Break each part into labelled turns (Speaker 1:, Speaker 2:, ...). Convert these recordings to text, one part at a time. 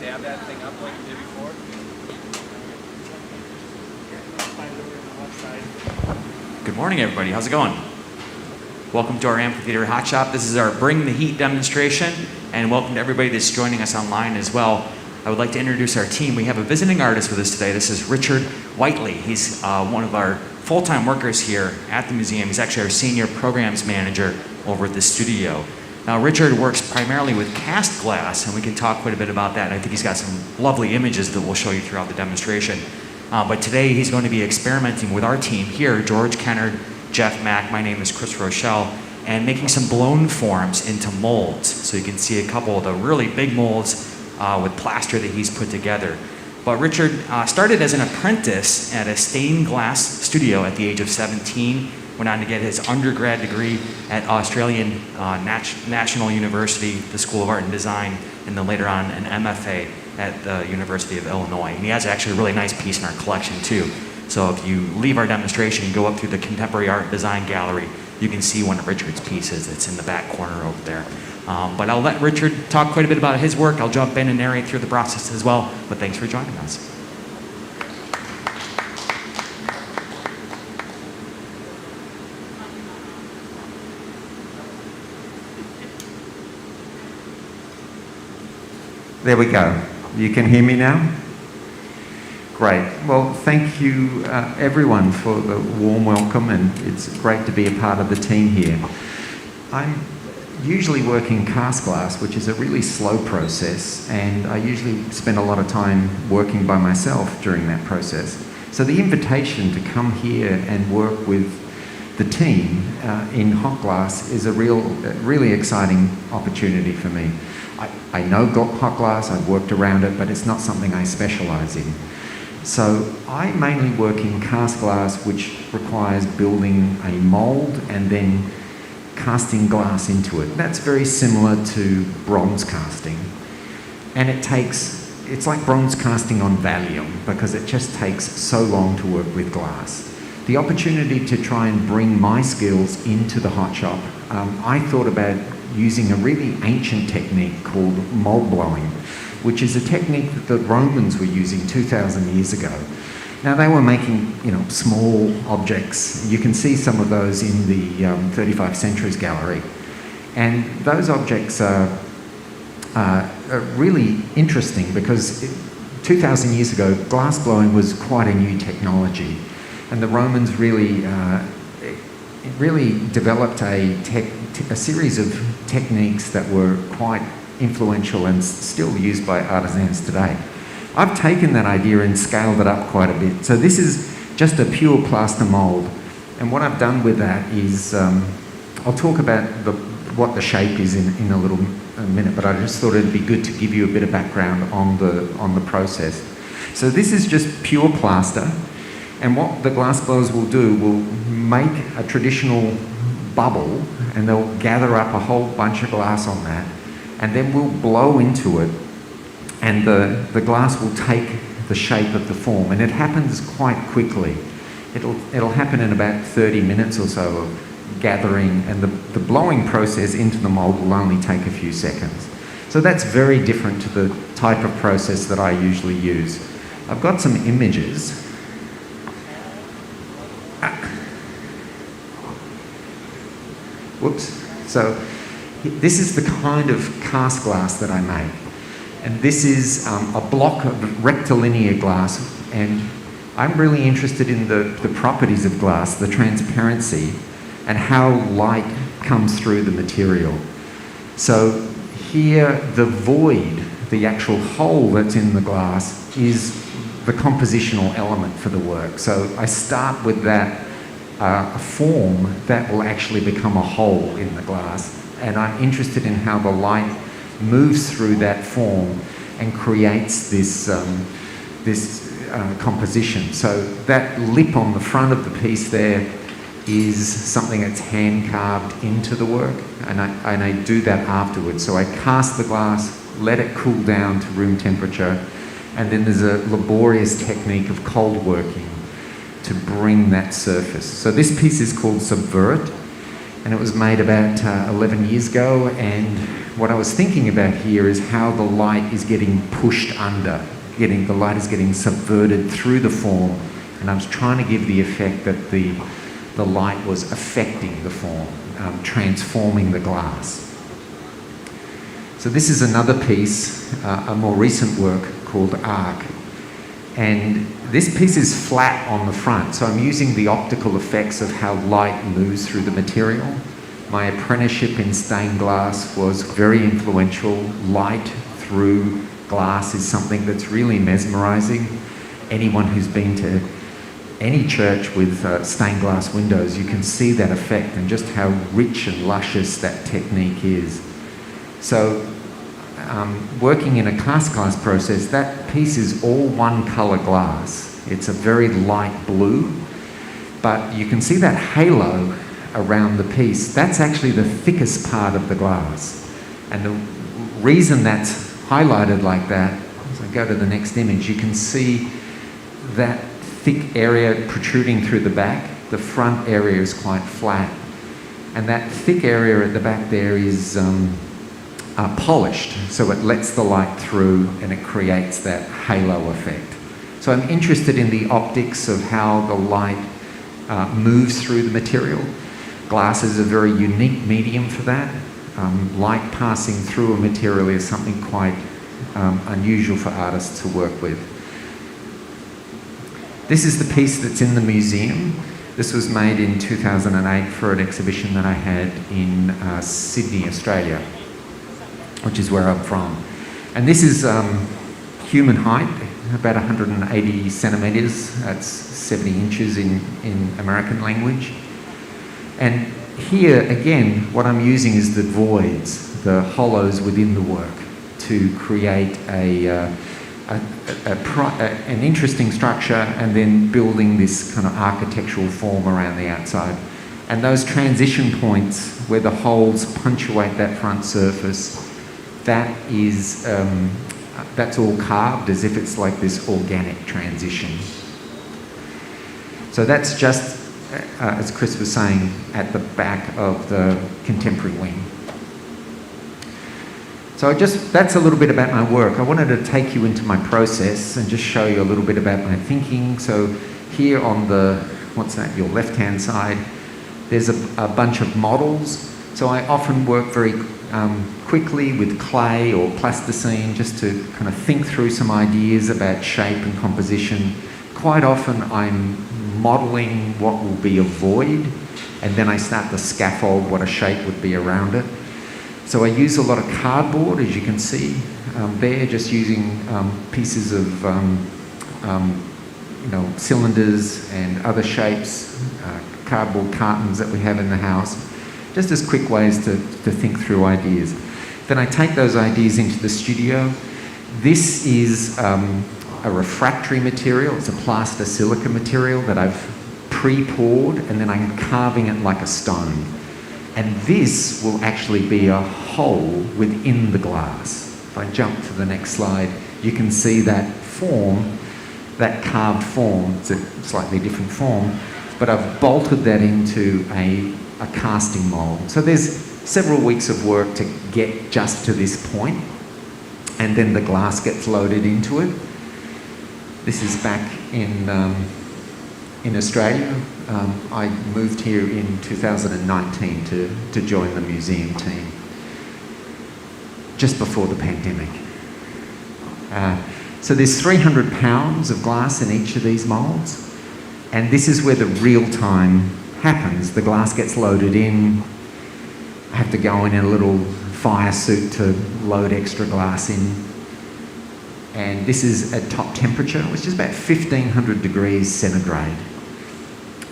Speaker 1: Stab that thing up like you did before.
Speaker 2: Good morning, everybody. How's it going? Welcome to our Amphitheater Hot Shop. This is our Bring the Heat demonstration, and welcome to everybody that's joining us online as well. I would like to introduce our team. We have a visiting artist with us today. This is Richard Whiteley. He's one of our full-time workers here at the museum. He's actually our senior programs manager over at the studio. Now, Richard works primarily with cast glass, and we can talk quite a bit about that. And I think he's got some lovely images that we'll show you throughout the demonstration. But today, he's going to be experimenting with our team here, George Kennard, Jeff Mack, my name is Chris Rochelle, and making some blown forms into molds. So you can see a couple of the really big molds with plaster that he's put together. But Richard started as an apprentice at a stained glass studio at the age of 17. Went on to get his undergrad degree at Australian National University, the School of Art and Design, and then later on an MFA at the University of Illinois. And he has actually a really nice piece in our collection too. So if you leave our demonstration and go up through the Contemporary Art and Design Gallery, you can see one of Richard's pieces. It's in the back corner over there. But I'll let Richard talk quite a bit about his work. I'll jump in and narrate through the process as well. But thanks for joining us.
Speaker 3: There we go. You can hear me now? Great. Well, thank you everyone for the warm welcome, and it's great to be a part of the team here. I'm usually working cast glass, which is a really slow process, and I usually spend a lot of time working by myself during that process. So the invitation to come here and work with the team in hot glass is a really exciting opportunity for me. I know hot glass, I've worked around it, but it's not something I specialize in. So I mainly work in cast glass, which requires building a mold and then casting glass into it. That's very similar to bronze casting. And it's like bronze casting on Valium, because it just takes so long to work with glass. The opportunity to try and bring my skills into the hot shop, I thought about using a really ancient technique called mold blowing, which is a technique that the Romans were using 2,000 years ago. Now they were making, small objects. You can see some of those in the 35 Centuries gallery. And those objects are really interesting because 2,000 years ago, glass blowing was quite a new technology. And the Romans really developed a series of techniques that were quite influential and still used by artisans today. I've taken that idea and scaled it up quite a bit. So this is just a pure plaster mold. And what I've done with that is, I'll talk about what the shape is in a minute, but I just thought it'd be good to give you a bit of background on the process. So this is just pure plaster. And what the glass blowers will do will make a traditional bubble, and they'll gather up a whole bunch of glass on that, and then we'll blow into it, and the glass will take the shape of the form, and it happens quite quickly. It'll happen in about 30 minutes or so of gathering, and the blowing process into the mold will only take a few seconds. So that's very different to the type of process that I usually use. I've got some images. Whoops. So this is the kind of cast glass that I make. And this is a block of rectilinear glass. And I'm really interested in the properties of glass, the transparency, and how light comes through the material. So here, the void, the actual hole that's in the glass, is the compositional element for the work. So I start with that form that will actually become a hole in the glass, and I'm interested in how the light moves through that form and creates this composition. So that lip on the front of the piece there is something that's hand carved into the work, and I do that afterwards. So I cast the glass, let it cool down to room temperature, and then there's a laborious technique of cold working to bring that surface. So this piece is called Subvert, and it was made about 11 years ago, and what I was thinking about here is how the light is getting pushed under, the light is getting subverted through the form, and I was trying to give the effect that the light was affecting the form, transforming the glass. So this is another piece, a more recent work called Arc, and this piece is flat on the front, so I'm using the optical effects of how light moves through the material. My apprenticeship in stained glass was very influential. Light through glass is something that's really mesmerizing. Anyone who's been to any church with stained glass windows, you can see that effect and just how rich and luscious that technique is. So working in a cast glass process, that piece is all one color glass. It's a very light blue, but you can see that halo around the piece. That's actually the thickest part of the glass. And the reason that's highlighted like that, as I go to the next image, you can see that thick area protruding through the back. The front area is quite flat. And that thick area at the back there is polished, so it lets the light through and it creates that halo effect. So I'm interested in the optics of how the light moves through the material. Glass is a very unique medium for that. Light passing through a material is something quite unusual for artists to work with. This is the piece that's in the museum. This was made in 2008 for an exhibition that I had in Sydney, Australia, which is where I'm from. And this is human height, about 180 centimetres, that's 70 inches in American language. And here, again, what I'm using is the voids, the hollows within the work, to create an interesting structure and then building this kind of architectural form around the outside. And those transition points where the holes punctuate that front surface, that is, that's all carved as if it's like this organic transition. So that's just, as Chris was saying, at the back of the contemporary wing. So that's a little bit about my work. I wanted to take you into my process and just show you a little bit about my thinking. So here on the, what's that, your left-hand side, there's a bunch of models. So I often work very quickly with clay or plasticine just to kind of think through some ideas about shape and composition. Quite often I'm modelling what will be a void, and then I start to scaffold what a shape would be around it. So I use a lot of cardboard, as you can see there, just using pieces of cylinders and other shapes, cardboard cartons that we have in the house, just as quick ways to think through ideas. Then I take those ideas into the studio. This is a refractory material. It's a plaster silica material that I've pre-poured, and then I'm carving it like a stone. And this will actually be a hole within the glass. If I jump to the next slide, you can see that form, that carved form. It's a slightly different form, but I've bolted that into a casting mold. So there's several weeks of work to get just to this point, and then the glass gets loaded into it. This is back in Australia. I moved here in 2019 to join the museum team, just before the pandemic. So there's 300 pounds of glass in each of these molds, and this is where the real time happens. The glass gets loaded in. I have to go in a little fire suit to load extra glass in. And this is at top temperature, which is about 1500 degrees centigrade.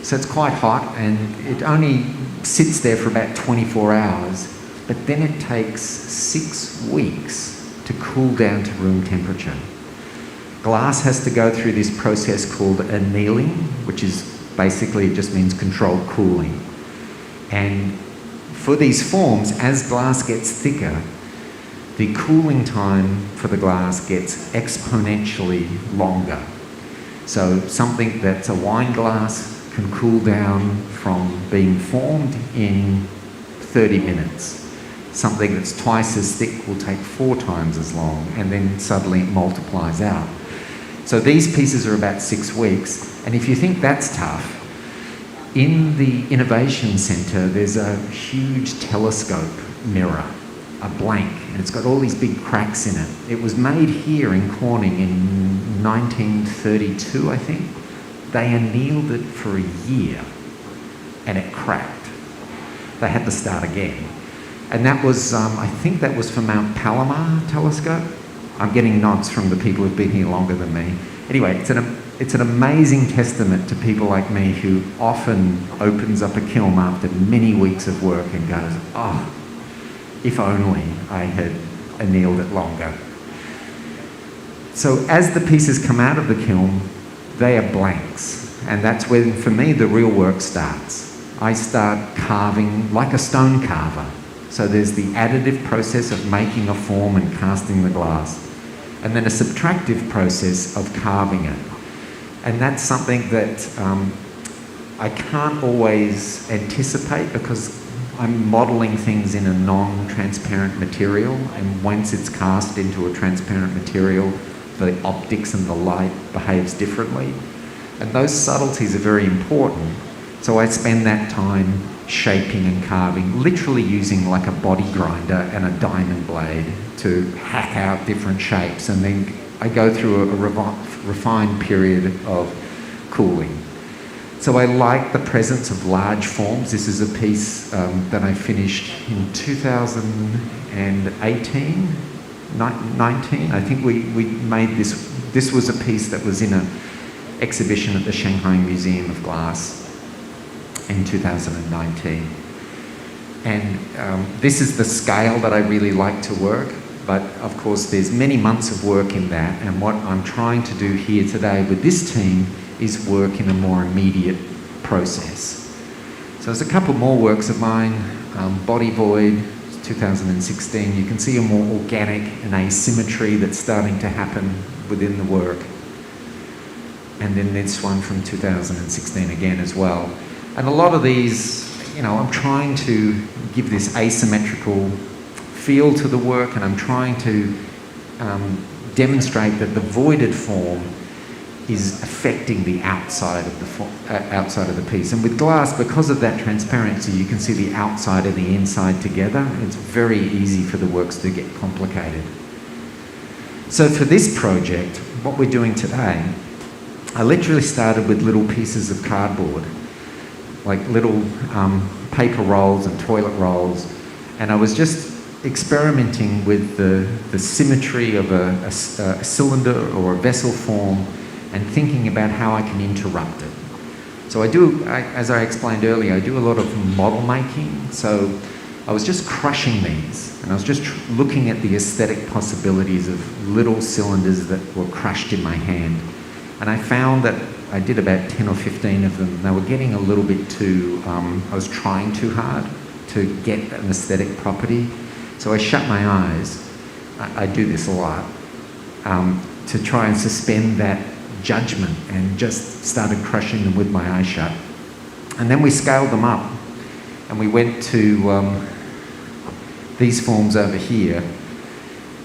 Speaker 3: So it's quite hot, and it only sits there for about 24 hours, but then it takes 6 weeks to cool down to room temperature. Glass has to go through this process called annealing, which is basically, it just means controlled cooling. And for these forms, as glass gets thicker, the cooling time for the glass gets exponentially longer. So something that's a wine glass can cool down from being formed in 30 minutes. Something that's twice as thick will take 4 times as long, and then suddenly it multiplies out. So these pieces are about 6 weeks, and if you think that's tough, in the Innovation Centre there's a huge telescope mirror, a blank, and it's got all these big cracks in it. It was made here in Corning in 1932, I think. They annealed it for a year, and it cracked. They had to start again. And that was, I think that was for Mount Palomar telescope. I'm getting nods from the people who've been here longer than me. Anyway, it's an amazing testament to people like me who often opens up a kiln after many weeks of work and goes, oh, if only I had annealed it longer. So as the pieces come out of the kiln, they are blanks. And that's when, for me, the real work starts. I start carving like a stone carver. So there's the additive process of making a form and casting the glass, and then a subtractive process of carving it. And that's something that I can't always anticipate, because I'm modelling things in a non-transparent material, and once it's cast into a transparent material, the optics and the light behaves differently. And those subtleties are very important. So I spend that time shaping and carving, literally using like a body grinder and a diamond blade to hack out different shapes, and then I go through a refined period of cooling. So I like the presence of large forms. This is a piece that I finished in 2018, 19. I think we made this. This was a piece that was in an exhibition at the Shanghai Museum of Glass in 2019. And this is the scale that I really like to work, but of course there's many months of work in that, and what I'm trying to do here today with this team is work in a more immediate process. So there's a couple more works of mine. Body Void, 2016. You can see a more organic and asymmetry that's starting to happen within the work. And then this one from 2016 again as well. And a lot of these, you know, I'm trying to give this asymmetrical feel to the work, and I'm trying to demonstrate that the voided form is affecting the outside of the piece. And with glass, because of that transparency, you can see the outside and the inside together. It's very easy for the works to get complicated. So for this project, what we're doing today, I literally started with little pieces of cardboard, like little paper rolls and toilet rolls, and I was just experimenting with the symmetry of a cylinder or a vessel form, and thinking about how I can interrupt it. So as I explained earlier, I do a lot of model making. So I was just crushing these, and I was just looking at the aesthetic possibilities of little cylinders that were crushed in my hand. And I found that I did about 10 or 15 of them. They were getting a little bit too, I was trying too hard to get an aesthetic property. So I shut my eyes, I do this a lot, to try and suspend that judgment, and just started crushing them with my eyes shut. And then we scaled them up, and we went to these forms over here,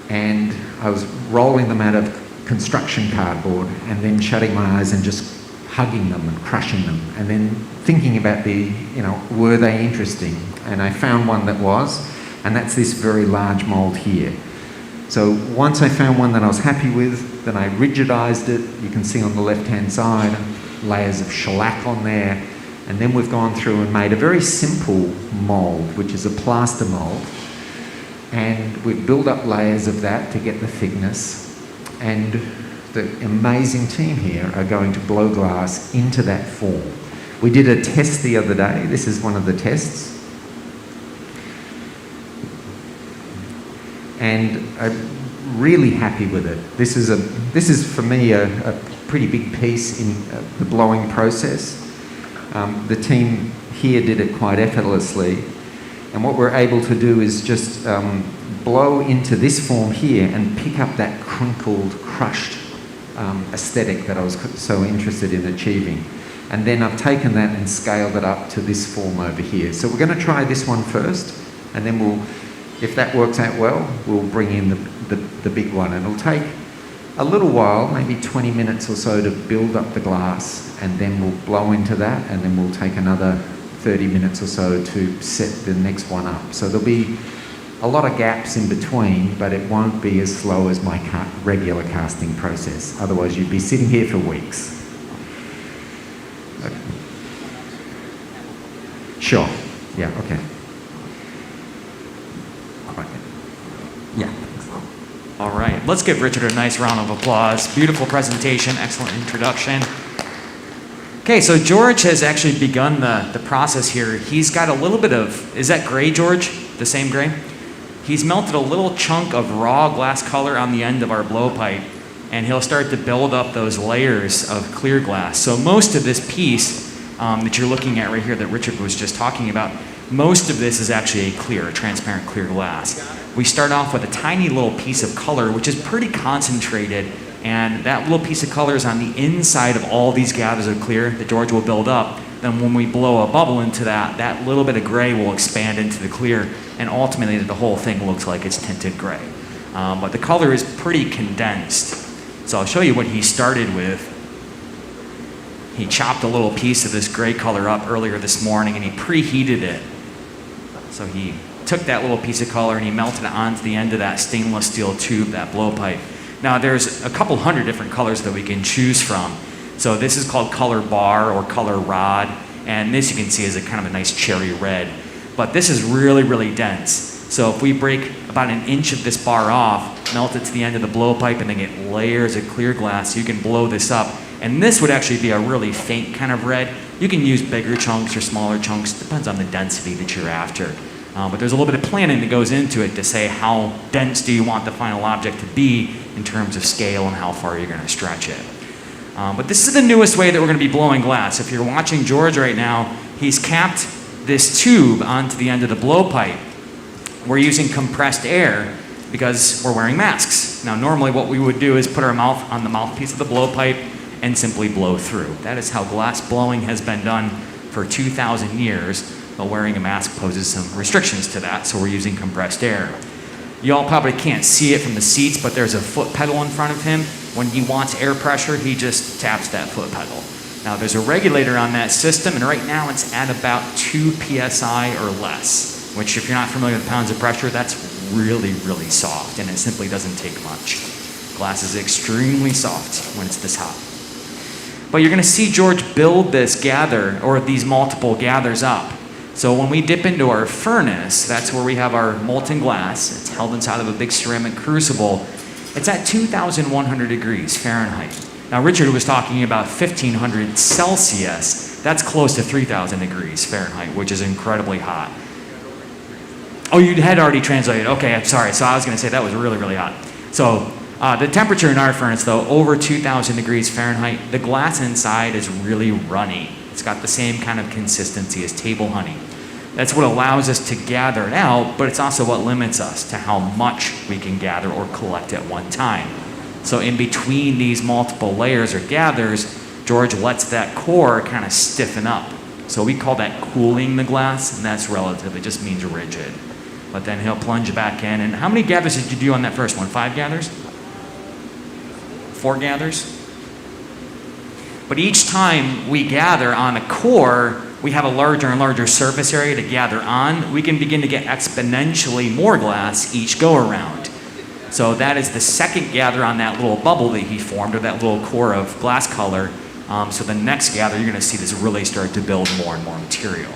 Speaker 3: and I was rolling them out of construction cardboard, and then shutting my eyes and just hugging them and crushing them, and then thinking about were they interesting? And I found one that was, and that's this very large mold here. So once I found one that I was happy with, Then I rigidized it. You can see on the left-hand side, layers of shellac on there. And then we've gone through and made a very simple mould, which is a plaster mould. And we've built up layers of that to get the thickness. And the amazing team here are going to blow glass into that form. We did a test the other day. This is one of the tests. And I'm really happy with it. This is for me a pretty big piece in the blowing process. The team here did it quite effortlessly. And what we're able to do is just blow into this form here and pick up that crinkled, crushed aesthetic that I was so interested in achieving. And then I've taken that and scaled it up to this form over here. So we're going to try this one first, and then if that works out well, we'll bring in the big one. And it'll take a little while, maybe 20 minutes or so, to build up the glass, and then we'll blow into that, and then we'll take another 30 minutes or so to set the next one up. So there'll be a lot of gaps in between, but it won't be as slow as my regular casting process. Otherwise, you'd be sitting here for weeks. Okay. Sure. Yeah, okay. Yeah.
Speaker 2: All right, let's give Richard a nice round of applause. Beautiful presentation, excellent introduction. Okay, so George has actually begun the process here. He's got a little bit of, is that gray, George? The same gray? He's melted a little chunk of raw glass color on the end of our blowpipe, and he'll start to build up those layers of clear glass. So most of this piece that you're looking at right here that Richard was just talking about, most of this is actually a transparent clear glass. We start off with a tiny little piece of color, which is pretty concentrated, and that little piece of color is on the inside of all these gathers of clear that George will build up. Then when we blow a bubble into that, that little bit of gray will expand into the clear, and ultimately the whole thing looks like it's tinted gray. But the color is pretty condensed. So I'll show you what he started with. He chopped a little piece of this gray color up earlier this morning, and he preheated it. So he took that little piece of color and he melted it onto the end of that stainless steel tube, that blowpipe. Now there's a couple hundred different colors that we can choose from. So this is called color bar or color rod, and this you can see is a kind of a nice cherry red. But this is really, really dense. So if we break about an inch of this bar off, melt it to the end of the blowpipe, and then get layers of clear glass, you can blow this up. And this would actually be a really faint kind of red. You can use bigger chunks or smaller chunks, depends on the density that you're after. But there's a little bit of planning that goes into it to say how dense do you want the final object to be in terms of scale and how far you're going to stretch it. But this is the newest way that we're going to be blowing glass. If you're watching George right now, he's capped this tube onto the end of the blowpipe. We're using compressed air because we're wearing masks. Now normally what we would do is put our mouth on the mouthpiece of the blowpipe and simply blow through. That is how glass blowing has been done for 2,000 years. But wearing a mask poses some restrictions to that, so we're using compressed air. Y'all probably can't see it from the seats, but there's a foot pedal in front of him. When he wants air pressure, he just taps that foot pedal. Now there's a regulator on that system, and right now it's at about 2 psi or less, which if you're not familiar with pounds of pressure, that's really, really soft, and it simply doesn't take much. Glass is extremely soft when it's this hot. But you're gonna see George build this gather, or these multiple gathers up. So when we dip into our furnace, that's where we have our molten glass. It's held inside of a big ceramic crucible. It's at 2,100 degrees Fahrenheit. Now Richard was talking about 1,500 Celsius. That's close to 3,000 degrees Fahrenheit, which is incredibly hot. Oh, you had already translated. Okay, I'm sorry. So I was going to say that was really, really hot. So the temperature in our furnace, though, over 2,000 degrees Fahrenheit, the glass inside is really runny. It's got the same kind of consistency as table honey. That's what allows us to gather it out, but it's also what limits us to how much we can gather or collect at one time. So in between these multiple layers or gathers, George lets that core kind of stiffen up. So we call that cooling the glass, and that's relative. It just means rigid. But then he'll plunge back in. And how many gathers did you do on that first one? 5 gathers? 4 gathers? But each time we gather on a core, we have a larger and larger surface area to gather on. We can begin to get exponentially more glass each go around. So that is the second gather on that little bubble that he formed, or that little core of glass color. So the next gather, you're going to see this really start to build more and more material.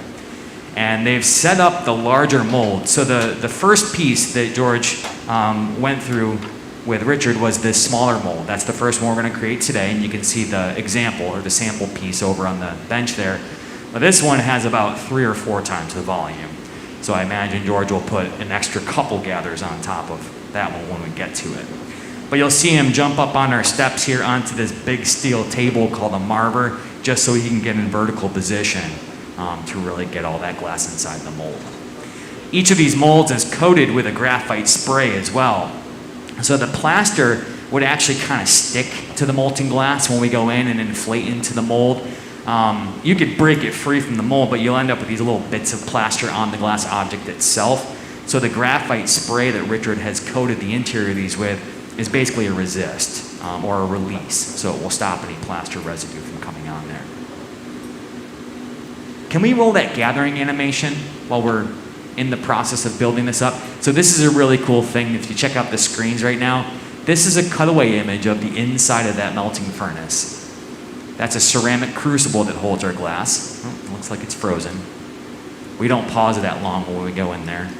Speaker 2: And they've set up the larger mold. So the first piece that George went through with Richard was this smaller mold. That's the first one we're going to create today, and you can see the example or the sample piece over on the bench there. But this one has about 3 or 4 times the volume. So I imagine George will put an extra couple gathers on top of that one when we get to it. But you'll see him jump up on our steps here onto this big steel table called a marver, just so he can get in vertical position to really get all that glass inside the mold. Each of these molds is coated with a graphite spray as well. So the plaster would actually kind of stick to the molten glass when we go in and inflate into the mold. You could break it free from the mold, but you'll end up with these little bits of plaster on the glass object itself. So the graphite spray that Richard has coated the interior of these with is basically a resist or a release, so it will stop any plaster residue from coming on there. Can we roll that gathering animation while we're in the process of building this up? So this is a really cool thing. If you check out the screens right now, this is a cutaway image of the inside of that melting furnace. That's a ceramic crucible that holds our glass. Oh, it looks like it's frozen. We don't pause it that long when we go in there.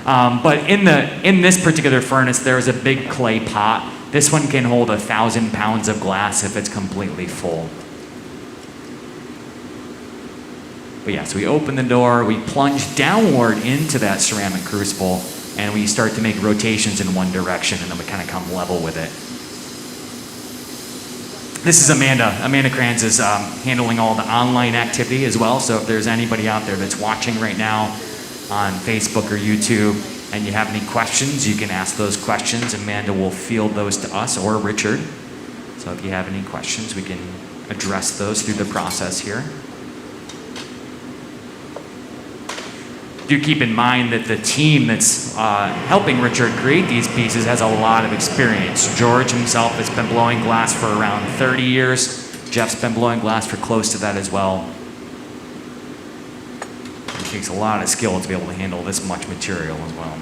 Speaker 2: But in this particular furnace, there's a big clay pot. This one can hold 1,000 pounds of glass if it's completely full. But yeah, so we open the door, we plunge downward into that ceramic crucible, and we start to make rotations in one direction, and then we kind of come level with it. This is Amanda. Amanda Kranz is handling all the online activity as well, so if there's anybody out there that's watching right now on Facebook or YouTube, and you have any questions, you can ask those questions. Amanda will field those to us or Richard. So if you have any questions, we can address those through the process here. Do keep in mind that the team that's helping Richard create these pieces has a lot of experience. George himself has been blowing glass for around 30 years. Jeff's been blowing glass for close to that as well. It takes a lot of skill to be able to handle this much material as well.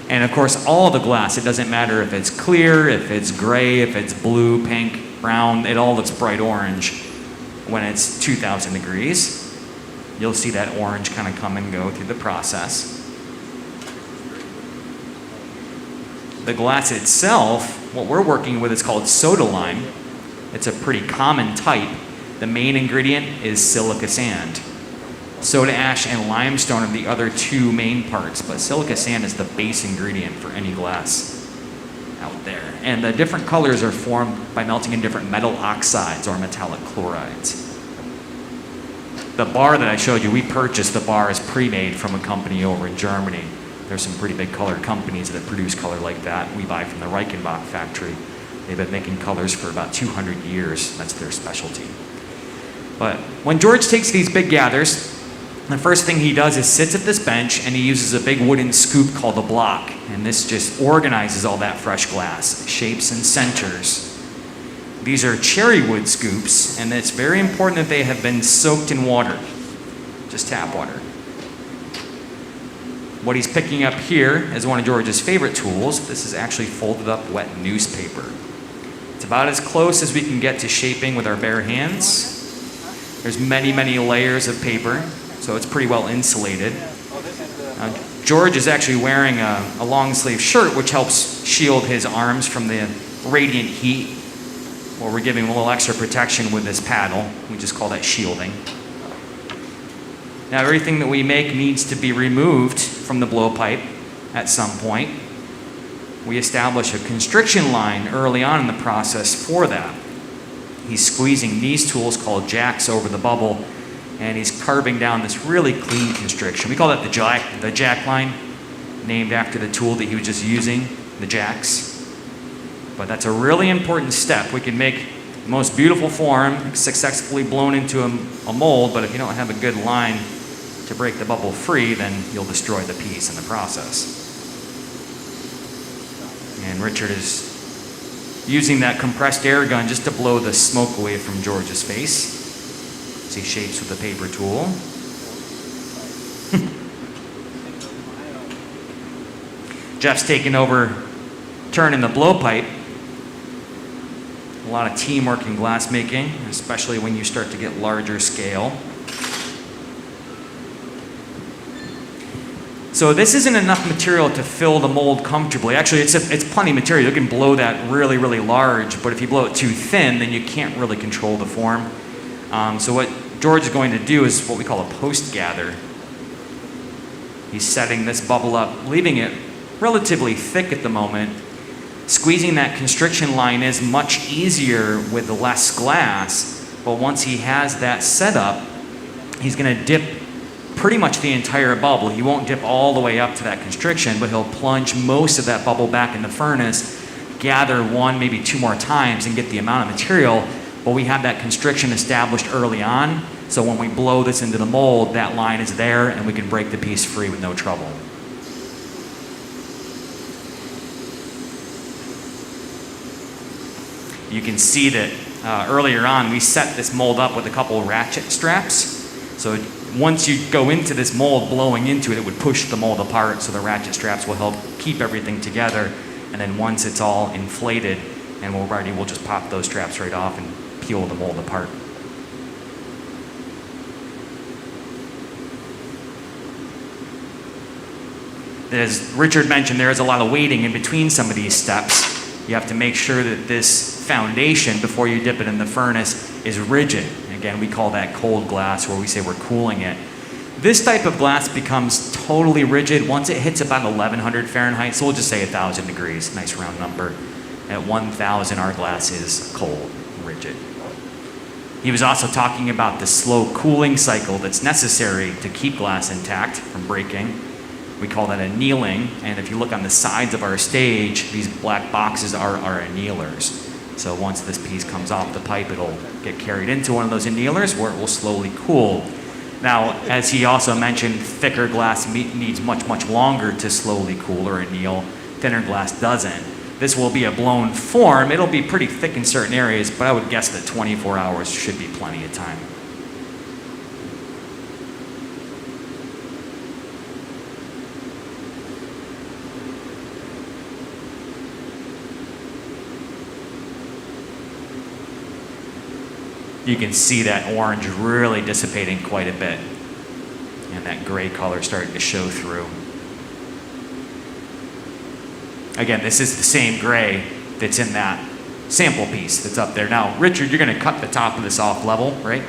Speaker 2: And of course, all the glass, it doesn't matter if it's clear, if it's gray, if it's blue, pink, brown, it all looks bright orange when it's 2,000 degrees. You'll see that orange kind of come and go through the process. The glass itself, what we're working with is called soda lime. It's a pretty common type. The main ingredient is silica sand. Soda ash and limestone are the other 2 main parts, but silica sand is the base ingredient for any glass out there. And the different colors are formed by melting in different metal oxides or metallic chlorides. The bar that I showed you, we purchased the bar as pre-made from a company over in Germany. There's some pretty big color companies that produce color like that. We buy from the Reichenbach factory. They've been making colors for about 200 years. That's their specialty. But when George takes these big gathers, the first thing he does is sits at this bench and he uses a big wooden scoop called a block. And this just organizes all that fresh glass, shapes and centers. These are cherry wood scoops, and it's very important that they have been soaked in water, just tap water. What he's picking up here is one of George's favorite tools. This is actually folded up wet newspaper. It's about as close as we can get to shaping with our bare hands. There's many, many layers of paper, so it's pretty well insulated. George is actually wearing a long sleeve shirt, which helps shield his arms from the radiant heat. Well, we're giving him a little extra protection with this paddle. We just call that shielding. Now, everything that we make needs to be removed from the blowpipe at some point. We establish a constriction line early on in the process for that. He's squeezing these tools called jacks over the bubble, and he's carving down this really clean constriction. We call that the jack line, named after the tool that he was just using, the jacks. But that's a really important step. We can make the most beautiful form successfully blown into a mold, but if you don't have a good line to break the bubble free, then you'll destroy the piece in the process. And Richard is using that compressed air gun just to blow the smoke away from George's face as he shapes with the paper tool. Jeff's taken over turning the blowpipe. A lot of teamwork in glass making, especially when you start to get larger scale. So this isn't enough material to fill the mold comfortably. Actually, it's plenty of material. You can blow that really, really large, but if you blow it too thin, then you can't really control the form. So what George is going to do is what we call a post-gather. He's setting this bubble up, leaving it relatively thick at the moment. Squeezing that constriction line is much easier with less glass, but once he has that set up, he's going to dip pretty much the entire bubble. He won't dip all the way up to that constriction, but he'll plunge most of that bubble back in the furnace, gather one, maybe two more times, and get the amount of material. But we have that constriction established early on, so when we blow this into the mold, that line is there, and we can break the piece free with no trouble. You can see that earlier on, we set this mold up with a couple ratchet straps. So once you go into this mold, blowing into it, it would push the mold apart, so the ratchet straps will help keep everything together. And then once it's all inflated and we're ready, we'll just pop those straps right off and peel the mold apart. As Richard mentioned, there is a lot of waiting in between some of these steps. You have to make sure that this foundation, before you dip it in the furnace, is rigid. Again, we call that cold glass, where we say we're cooling it. This type of glass becomes totally rigid once it hits about 1100 Fahrenheit, so we'll just say 1000 degrees, nice round number. At 1000, our glass is cold, rigid. He was also talking about the slow cooling cycle that's necessary to keep glass intact from breaking. We call that annealing, and if you look on the sides of our stage, these black boxes are our annealers. So once this piece comes off the pipe, it'll get carried into one of those annealers where it will slowly cool. Now, as he also mentioned, thicker glass needs much, much longer to slowly cool or anneal. Thinner glass doesn't. This will be a blown form. It'll be pretty thick in certain areas, but I would guess that 24 hours should be plenty of time. You can see that orange really dissipating quite a bit, and that gray color starting to show through. Again, this is the same gray that's in that sample piece that's up there. Now, Richard, you're going to cut the top of this off level, right?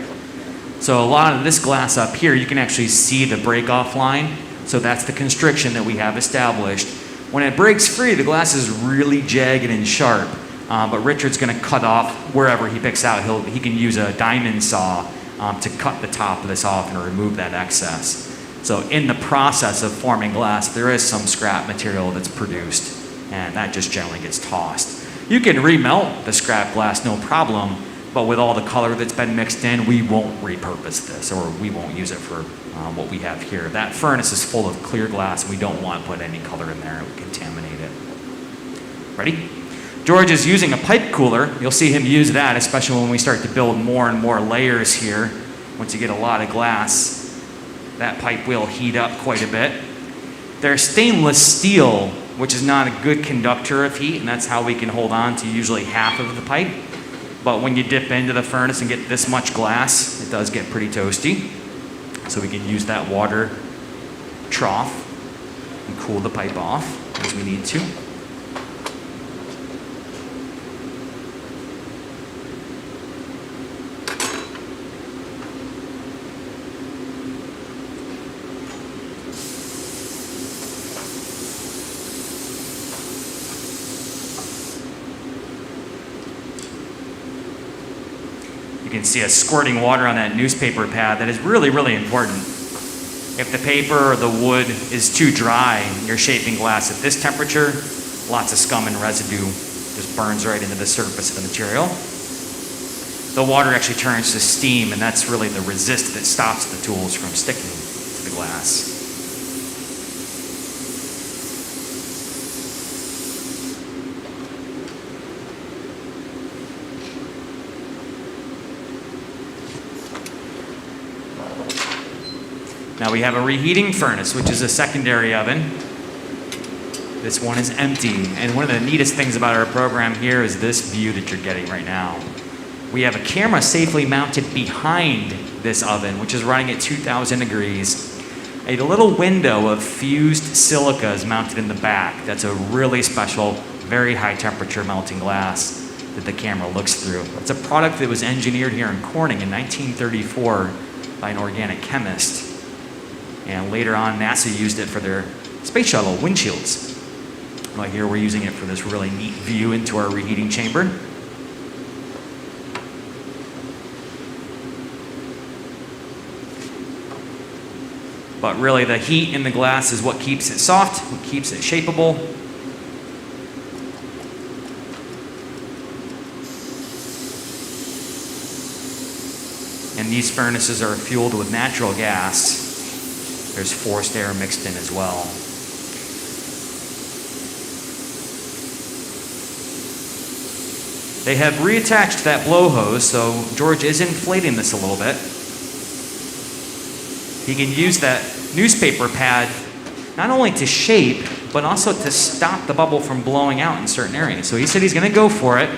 Speaker 2: So a lot of this glass up here, you can actually see the break-off line. So that's the constriction that we have established. When it breaks free, the glass is really jagged and sharp. But Richard's going to cut off wherever he picks out. He can use a diamond saw to cut the top of this off and remove that excess. So in the process of forming glass, there is some scrap material that's produced, and that just generally gets tossed. You can remelt the scrap glass, no problem, but with all the color that's been mixed in, we won't repurpose this, or we won't use it for what we have here. That furnace is full of clear glass, and we don't want to put any color in there. It would contaminate it. Ready? George is using a pipe cooler. You'll see him use that, especially when we start to build more and more layers here. Once you get a lot of glass, that pipe will heat up quite a bit. They're stainless steel, which is not a good conductor of heat, and that's how we can hold on to usually half of the pipe. But when you dip into the furnace and get this much glass, it does get pretty toasty. So we can use that water trough and cool the pipe off as we need to. You can see us squirting water on that newspaper pad. That is really, really important. If the paper or the wood is too dry and you're shaping glass at this temperature, lots of scum and residue just burns right into the surface of the material. The water actually turns to steam, and that's really the resist that stops the tools from sticking to the glass. Now we have a reheating furnace, which is a secondary oven. This one is empty. And one of the neatest things about our program here is this view that you're getting right now. We have a camera safely mounted behind this oven, which is running at 2,000 degrees. A little window of fused silica is mounted in the back. That's a really special, very high temperature melting glass that the camera looks through. It's a product that was engineered here in Corning in 1934 by an organic chemist. And later on, NASA used it for their space shuttle windshields. Right here, we're using it for this really neat view into our reheating chamber. But really, the heat in the glass is what keeps it soft, what keeps it shapeable. And these furnaces are fueled with natural gas. There's forced air mixed in as well. They have reattached that blow hose, so George is inflating this a little bit. He can use that newspaper pad not only to shape, but also to stop the bubble from blowing out in certain areas. So he said he's going to go for it.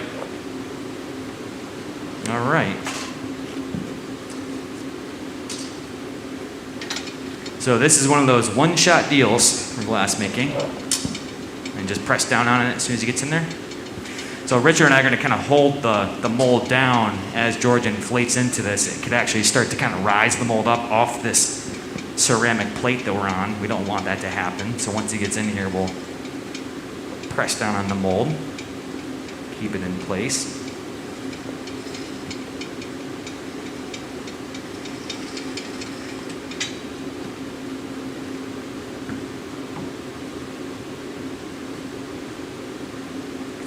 Speaker 2: All right. So this is one of those one-shot deals for glass making. And just press down on it as soon as he gets in there. So Richard and I are going to kind of hold the mold down as George inflates into this. It could actually start to kind of rise the mold up off this ceramic plate that we're on. We don't want that to happen. So once he gets in here, we'll press down on the mold, keep it in place.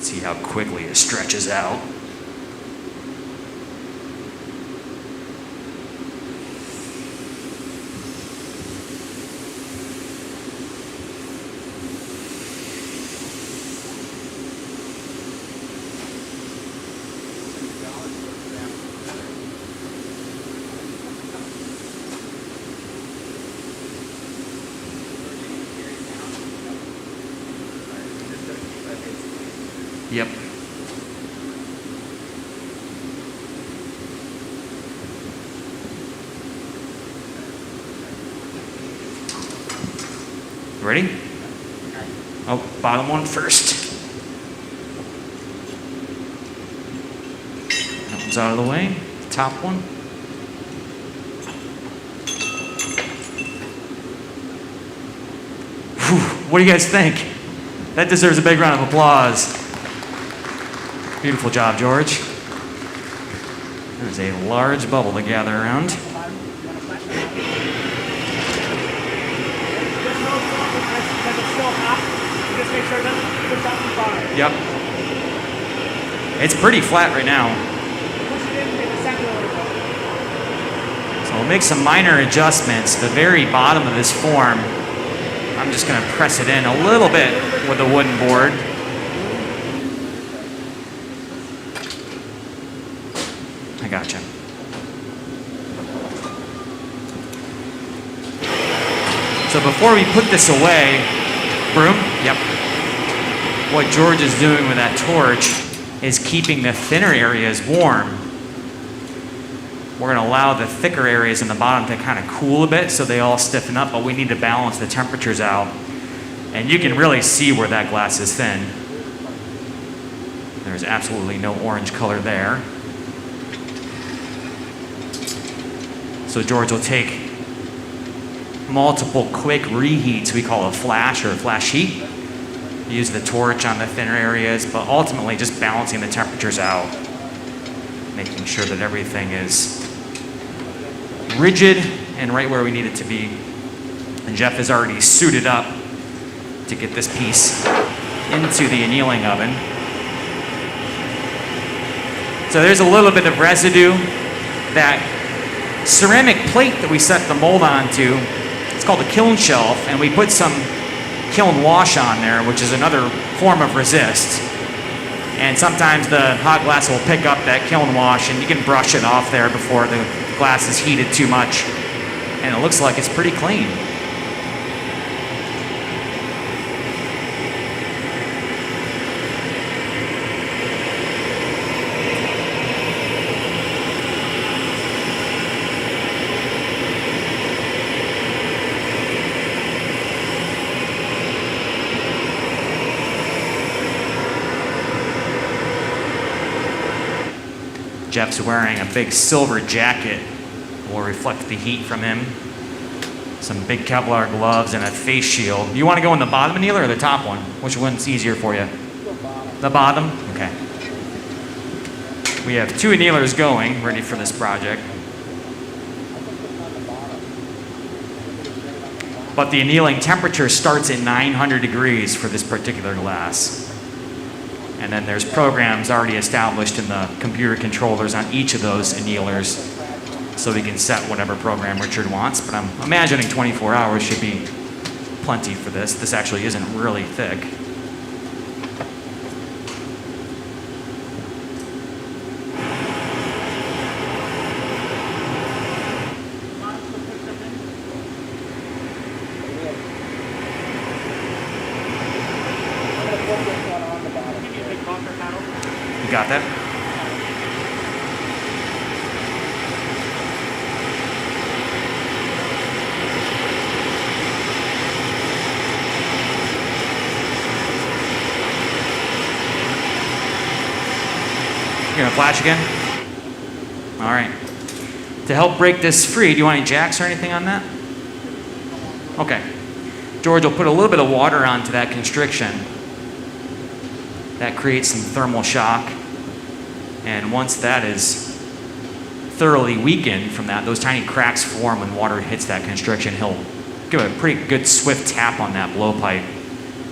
Speaker 2: See how quickly it stretches out. Yep. Ready? Oh, bottom one first. That one's out of the way. Top one. Whew, what do you guys think? That deserves a big round of applause. Beautiful job, George. There's a large bubble to gather around. Yep. It's pretty flat right now. So we'll make some minor adjustments. The very bottom of this form, I'm just going to press it in a little bit with a wooden board. I gotcha. So before we put this away, broom? Yep. What George is doing with that torch is keeping the thinner areas warm. We're going to allow the thicker areas in the bottom to kind of cool a bit so they all stiffen up, but we need to balance the temperatures out. And you can really see where that glass is thin. There's absolutely no orange color there. So George will take multiple quick reheats, we call a flash or a flash heat. Use the torch on the thinner areas, but ultimately just balancing the temperatures out, making sure that everything is rigid and right where we need it to be. And Jeff is already suited up to get this piece into the annealing oven. So there's a little bit of residue. That ceramic plate that we set the mold onto, it's called a kiln shelf, and we put some kiln wash on there, which is another form of resist. And sometimes the hot glass will pick up that kiln wash, and you can brush it off there before the glass is heated too much. And it looks like it's pretty clean. Jeff's wearing a big silver jacket. Will reflect the heat from him. Some big Kevlar gloves and a face shield. You want to go in the bottom annealer or the top one? Which one's easier for you? The bottom? Okay. We have 2 annealers going, ready for this project. But the annealing temperature starts at 900 degrees for this particular glass. And then there's programs already established in the computer controllers on each of those annealers, so we can set whatever program Richard wants. But I'm imagining 24 hours should be plenty for this. This actually isn't really thick. You got that? You're gonna flash again? All right. To help break this free, do you want any jacks or anything on that? Okay. George will put a little bit of water onto that constriction. That creates some thermal shock. And once that is thoroughly weakened from that, those tiny cracks form when water hits that constriction. He'll give a pretty good swift tap on that blowpipe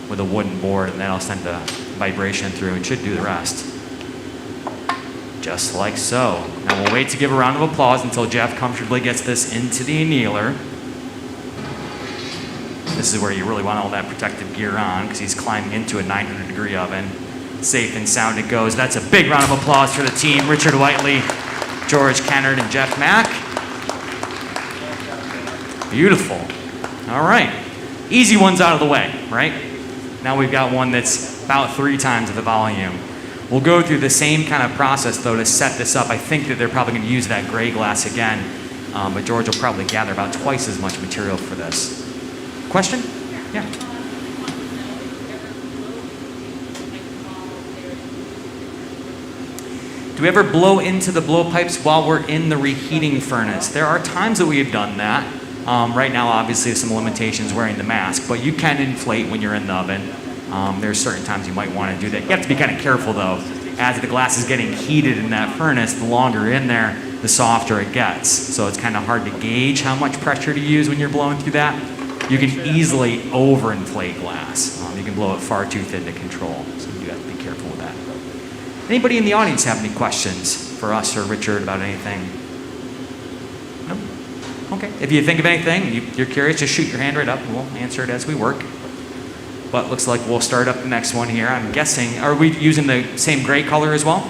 Speaker 2: with a wooden board, and that'll send a vibration through and should do the rest. Just like so. Now we'll wait to give a round of applause until Jeff comfortably gets this into the annealer. This is where you really want all that protective gear on, because he's climbing into a 900-degree oven. Safe and sound it goes. That's a big round of applause for the team. Richard Whiteley, George Kennard, and Jeff Mack. Beautiful. All right. Easy one's out of the way, right? Now we've got one that's about 3 times the volume. We'll go through the same kind of process, though, to set this up. I think that they're probably going to use that gray glass again, but George will probably gather about twice as much material for this. Question? Yeah. Do we ever blow into the blowpipes while we're in the reheating furnace? There are times that we have done that. Right now, obviously, there's some limitations wearing the mask, but you can inflate when you're in the oven. There's certain times you might want to do that. You have to be kind of careful, though. As the glass is getting heated in that furnace, the longer in there, the softer it gets. So it's kind of hard to gauge how much pressure to use when you're blowing through that. You can easily overinflate glass. You can blow it far too thin to control, so you have to be careful with that. Anybody in the audience have any questions for us or Richard about anything? No? Okay. If you think of anything, you're curious, just shoot your hand right up and we'll answer it as we work. But looks like we'll start up the next one here. I'm guessing, are we using the same gray color as well?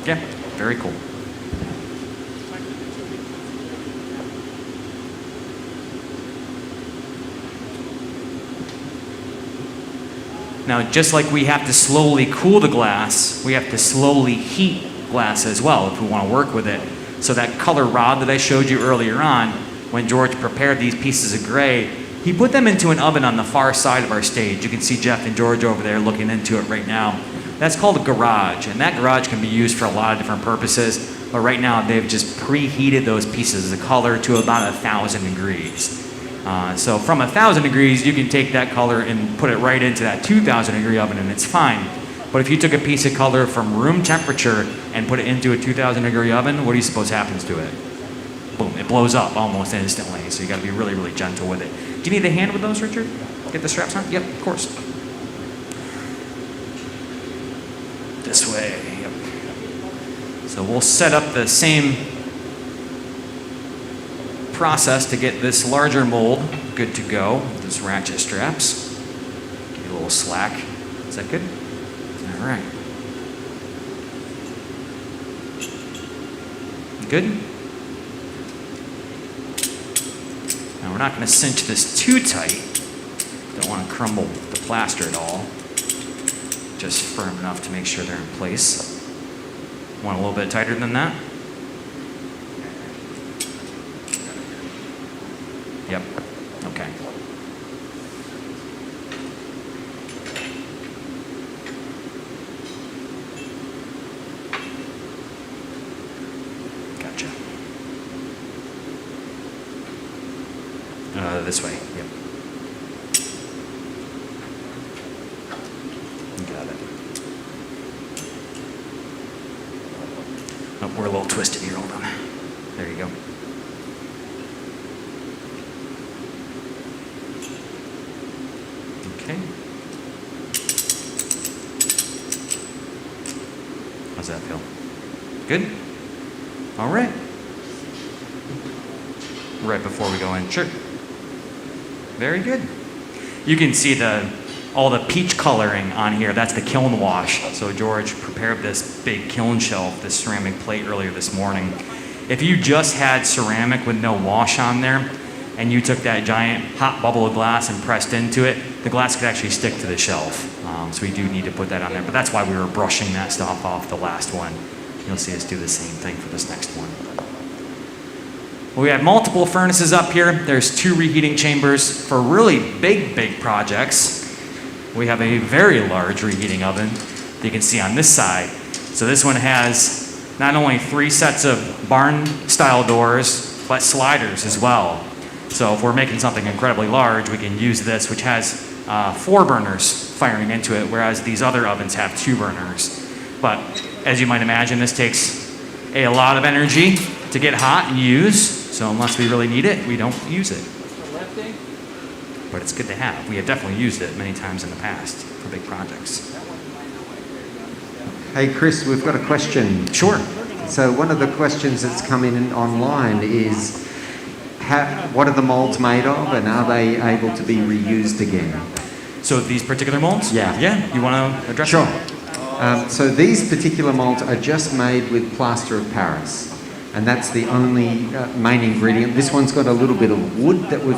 Speaker 2: Yeah, very cool. Now, just like we have to slowly cool the glass, we have to slowly heat glass as well if we want to work with it. So that color rod that I showed you earlier on, when George prepared these pieces of gray, he put them into an oven on the far side of our stage. You can see Jeff and George over there looking into it right now. That's called a garage, and that garage can be used for a lot of different purposes, but right now they've just preheated those pieces of color to about 1,000 degrees. So from 1,000 degrees, you can take that color and put it right into that 2,000 degree oven and it's fine. But if you took a piece of color from room temperature and put it into a 2,000 degree oven, what do you suppose happens to it? Boom, it blows up almost instantly. So you gotta be really, really gentle with it. Do you need a hand with those, Richard? Get the straps on? Yep, of course. This way, yep. So we'll set up the same process to get this larger mold good to go with those ratchet straps. Give you a little slack. Is that good? All right. Good? Now we're not going to cinch this too tight. Don't want to crumble the plaster at all. Just firm enough to make sure they're in place. Want a little bit tighter than that? Yep. Okay. This way. Yep. Got it. Oh, we're a little twisted here. Hold on. There you go. Okay. How's that feel? Good? All right. Right before we go in. Sure. Very good. You can see all the peach coloring on here. That's the kiln wash. So George prepared this big kiln shelf, this ceramic plate earlier this morning. If you just had ceramic with no wash on there, and you took that giant hot bubble of glass and pressed into it, the glass could actually stick to the shelf. So we do need to put that on there. But that's why we were brushing that stuff off the last one. You'll see us do the same thing for this next one. We have multiple furnaces up here. There's 2 reheating chambers for really big projects. We have a very large reheating oven that you can see on this side. So this one has not only 3 sets of barn-style doors, but sliders as well. So if we're making something incredibly large, we can use this, which has 4 burners firing into it, whereas these other ovens have 2 burners. But as you might imagine, this takes a lot of energy to get hot and use. So unless we really need it, we don't use it. But it's good to have. We have definitely used it many times in the past for big projects.
Speaker 3: Hey Chris, we've got a question.
Speaker 2: Sure.
Speaker 3: So one of the questions that's come in online is, what are the molds made of, and are they able to be reused again?
Speaker 2: So these particular molds?
Speaker 3: Yeah.
Speaker 2: Yeah, you want to address
Speaker 3: Sure.
Speaker 2: that?
Speaker 3: So these particular molds are just made with plaster of Paris, and that's the only main ingredient. This one's got a little bit of wood that we've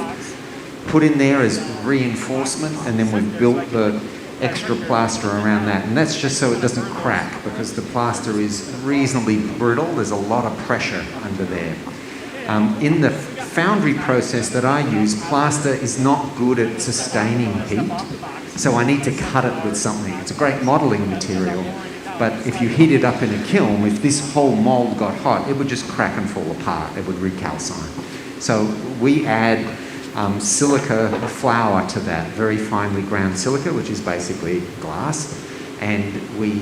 Speaker 3: put in there as reinforcement, and then we've built the extra plaster around that, and that's just so it doesn't crack, because the plaster is reasonably brittle. There's a lot of pressure under there. In the foundry process that I use, plaster is not good at sustaining heat, so I need to cut it with something. It's a great modelling material, but if you heat it up in a kiln, if this whole mould got hot, it would just crack and fall apart. It would recalcine. So we add silica flour to that, very finely ground silica, which is basically glass, and we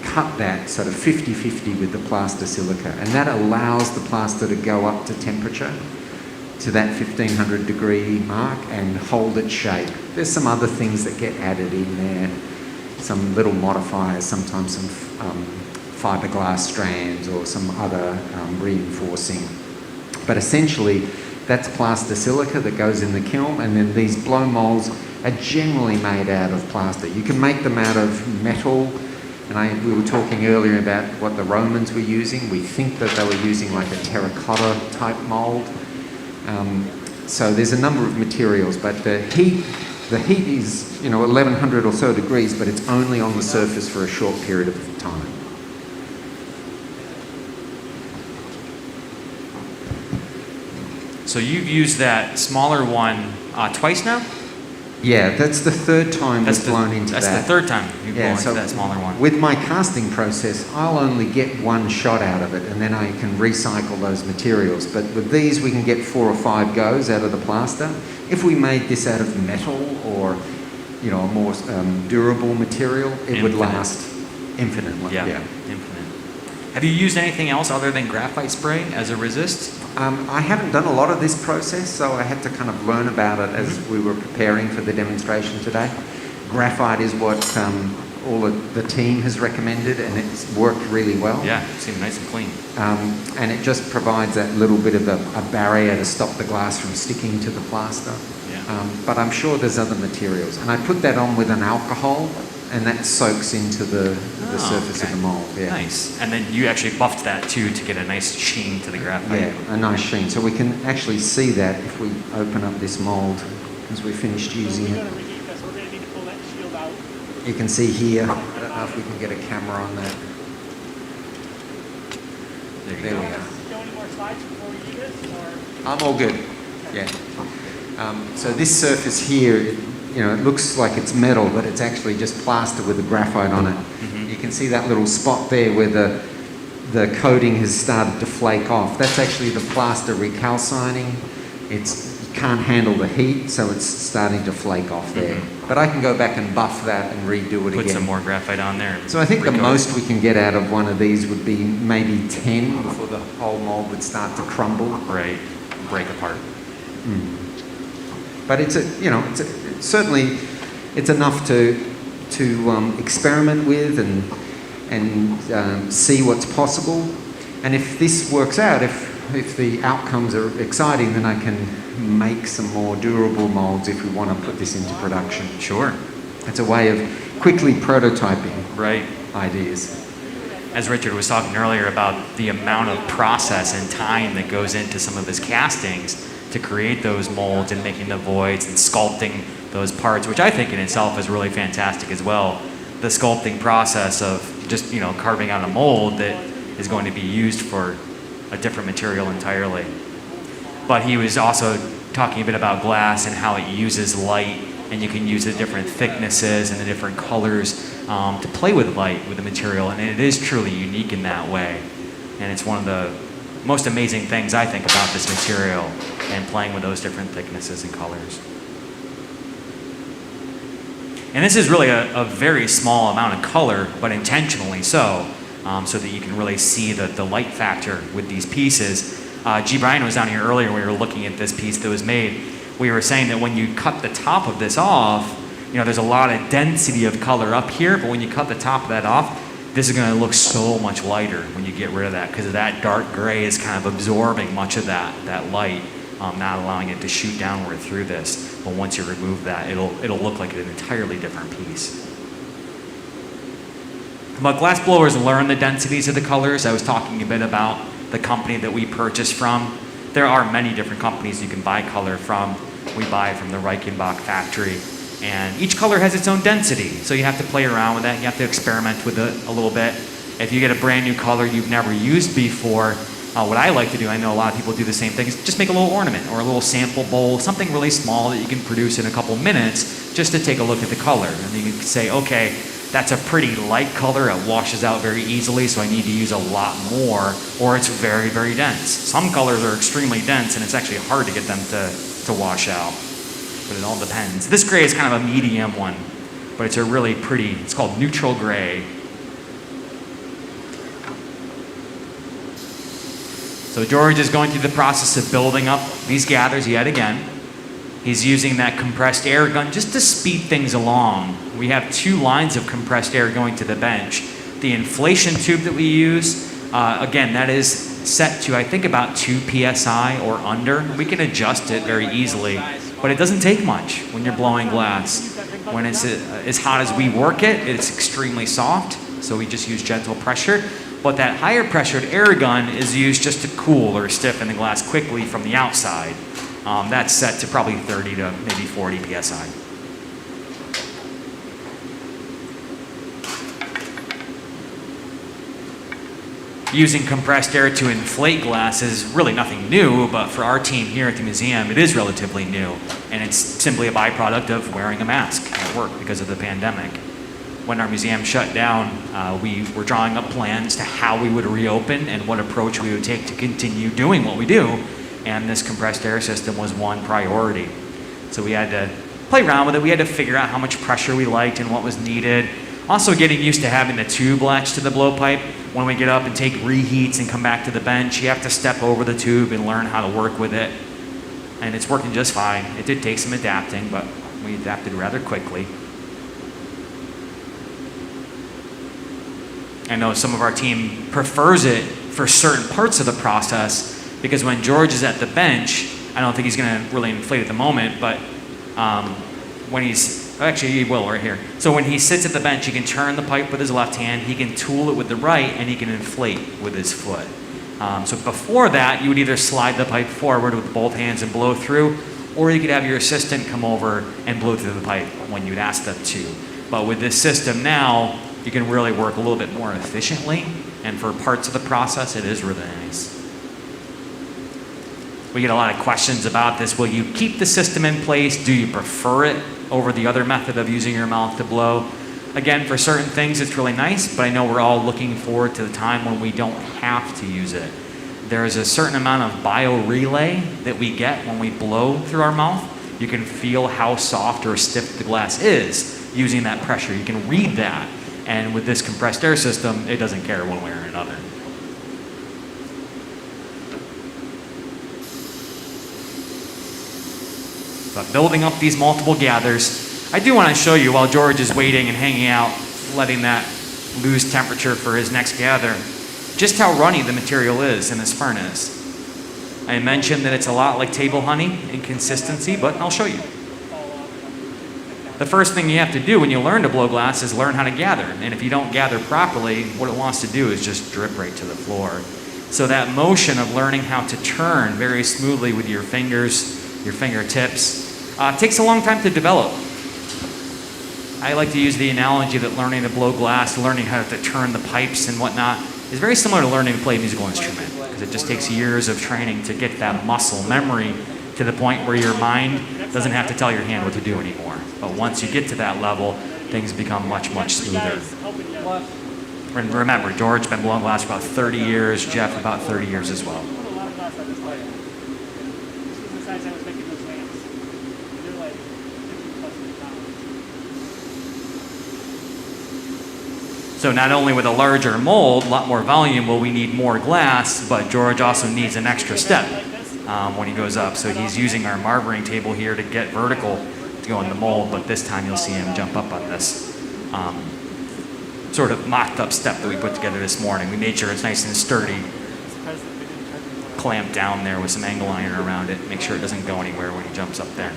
Speaker 3: cut that sort of 50-50 with the plaster silica, and that allows the plaster to go up to temperature, to that 1500 degree mark, and hold its shape. There's some other things that get added in there, some little modifiers, sometimes some fiberglass strands or some other reinforcing. But essentially, that's plaster silica that goes in the kiln, and then these blow molds are generally made out of plaster. You can make them out of metal, and we were talking earlier about what the Romans were using. We think that they were using like a terracotta type mold. So there's a number of materials, but the heat is 1100 or so degrees, but it's only on the surface for a short period of time.
Speaker 2: So you've used that smaller one twice now?
Speaker 3: Yeah, that's the third time we've blown into that.
Speaker 2: That's the third time you've blown into that smaller one.
Speaker 3: With my casting process, I'll only get one shot out of it, and then I can recycle those materials. But with these, we can get 4 or 5 goes out of the plaster. If we made this out of metal or, a more durable material, it would last infinitely.
Speaker 2: Yeah, infinite. Have you used anything else other than graphite spray as a resist?
Speaker 3: I haven't done a lot of this process, so I had to kind of learn about it as we were preparing for the demonstration today. Graphite is what all of the team has recommended, and it's worked really well.
Speaker 2: Yeah, it seemed nice and clean.
Speaker 3: And it just provides that little bit of a barrier to stop the glass from sticking to the plaster.
Speaker 2: Yeah.
Speaker 3: But I'm sure there's other materials. And I put that on with an alcohol, and that soaks into the surface of the mold. Yeah.
Speaker 2: Nice. And then you actually buffed that too to get a nice sheen to the graphite.
Speaker 3: Yeah, a nice sheen. So we can actually see that if we open up this mold as we finished using it. You can see here, I don't know if we can get a camera on that. There we are. I'm all good. Yeah. So this surface here, it looks like it's metal, but it's actually just plaster with the graphite on it. Mm-hmm. You can see that little spot there where the coating has started to flake off. That's actually the plaster recalcining. It's can't handle the heat, so it's starting to flake off there. But I can go back and buff that and redo it again.
Speaker 2: Put some more graphite on there.
Speaker 3: So I think the
Speaker 2: Recoat.
Speaker 3: most we can get out of one of these would be maybe 10 before the whole mold would start to crumble.
Speaker 2: Right, break apart.
Speaker 3: But certainly it's enough to experiment with and see what's possible. And if this works out, if the outcomes are exciting, then I can make some more durable molds if we want to put this into production.
Speaker 2: Sure.
Speaker 3: It's a way of quickly prototyping
Speaker 2: Right.
Speaker 3: ideas.
Speaker 2: As Richard was talking earlier about the amount of process and time that goes into some of his castings to create those molds and making the voids and sculpting those parts, which I think in itself is really fantastic as well. The sculpting process of just, carving out a mold that is going to be used for a different material entirely. But he was also talking a bit about glass and how it uses light, and you can use the different thicknesses and the different colors to play with light with the material, and it is truly unique in that way. And it's one of the most amazing things I think about this material and playing with those different thicknesses and colors. And this is really a very small amount of color, but intentionally so that you can really see the light factor with these pieces. G. Brian was down here earlier when we were looking at this piece that was made. We were saying that when you cut the top of this off, there's a lot of density of color up here, but when you cut the top of that off, this is going to look so much lighter when you get rid of that, because that dark gray is kind of absorbing much of that light, not allowing it to shoot downward through this. But once you remove that, it'll look like an entirely different piece. But glass blowers learn the densities of the colors. I was talking a bit about the company that we purchased from. There are many different companies you can buy color from. We buy from the Reichenbach factory. And each color has its own density. So you have to play around with that. You have to experiment with it a little bit. If you get a brand new color you've never used before, what I like to do, I know a lot of people do the same thing, is just make a little ornament or a little sample bowl, something really small that you can produce in a couple minutes just to take a look at the color. And then you can say, okay, that's a pretty light color, it washes out very easily, so I need to use a lot more, or it's very, very dense. Some colors are extremely dense and it's actually hard to get them to wash out, but it all depends. This gray is kind of a medium one, but it's a really pretty, it's called neutral gray. So George is going through the process of building up these gathers yet again. He's using that compressed air gun just to speed things along. We have 2 lines of compressed air going to the bench. The inflation tube that we use, again, that is set to, I think, about 2 psi or under. We can adjust it very easily, but it doesn't take much when you're blowing glass. When it's as hot as we work it, it's extremely soft, so we just use gentle pressure. But that higher pressured air gun is used just to cool or stiffen the glass quickly from the outside. That's set to probably 30 to maybe 40 psi. Using compressed air to inflate glass is really nothing new, but for our team here at the museum, it is relatively new. And it's simply a byproduct of wearing a mask at work because of the pandemic. When our museum shut down, we were drawing up plans to how we would reopen and what approach we would take to continue doing what we do. And this compressed air system was one priority. So we had to play around with it. We had to figure out how much pressure we liked and what was needed. Also getting used to having the tube latched to the blowpipe. When we get up and take reheats and come back to the bench, you have to step over the tube and learn how to work with it. And it's working just fine. It did take some adapting, but we adapted rather quickly. I know some of our team prefers it for certain parts of the process, because when George is at the bench, I don't think he's going to really inflate at the moment, but when he's, actually he will right here. So when he sits at the bench, he can turn the pipe with his left hand, he can tool it with the right, and he can inflate with his foot. So before that, you would either slide the pipe forward with both hands and blow through, or you could have your assistant come over and blow through the pipe when you'd ask them to. But with this system now, you can really work a little bit more efficiently, and for parts of the process, it is really nice. We get a lot of questions about this. Will you keep the system in place? Do you prefer it over the other method of using your mouth to blow? Again, for certain things, it's really nice, but I know we're all looking forward to the time when we don't have to use it. There is a certain amount of biorelay that we get when we blow through our mouth. You can feel how soft or stiff the glass is using that pressure. You can read that. And with this compressed air system, it doesn't care one way or another. But building up these multiple gathers, I do want to show you while George is waiting and hanging out, letting that lose temperature for his next gather, just how runny the material is in this furnace. I mentioned that it's a lot like table honey in consistency, but I'll show you. The first thing you have to do when you learn to blow glass is learn how to gather. And if you don't gather properly, what it wants to do is just drip right to the floor. So that motion of learning how to turn very smoothly with your fingers, your fingertips, takes a long time to develop. I like to use the analogy that learning to blow glass, learning how to turn the pipes and whatnot, is very similar to learning to play a musical instrument, because it just takes years of training to get that muscle memory to the point where your mind doesn't have to tell your hand what to do anymore. But once you get to that level, things become much, much smoother. And remember, George's been blowing glass for about 30 years, Jeff about 30 years as well. So not only with a larger mold, a lot more volume, will we need more glass, but George also needs an extra step when he goes up. So he's using our marburing table here to get vertical to go in the mold, but this time you'll see him jump up on this sort of mocked up step that we put together this morning. We made sure it's nice and sturdy, clamped down there with some angle iron around it, make sure it doesn't go anywhere when he jumps up there.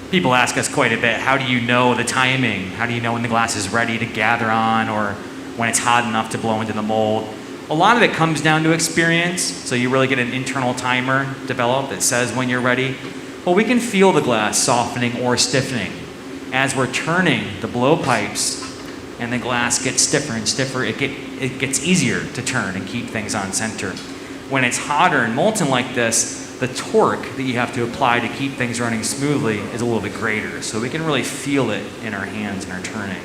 Speaker 2: People ask us quite a bit, how do you know the timing? How do you know when the glass is ready to gather on or when it's hot enough to blow into the mold? A lot of it comes down to experience, so you really get an internal timer developed that says when you're ready. Well, we can feel the glass softening or stiffening. As we're turning the blowpipes and the glass gets stiffer and stiffer, it gets easier to turn and keep things on center. When it's hotter and molten like this, the torque that you have to apply to keep things running smoothly is a little bit greater. So we can really feel it in our hands and our turning.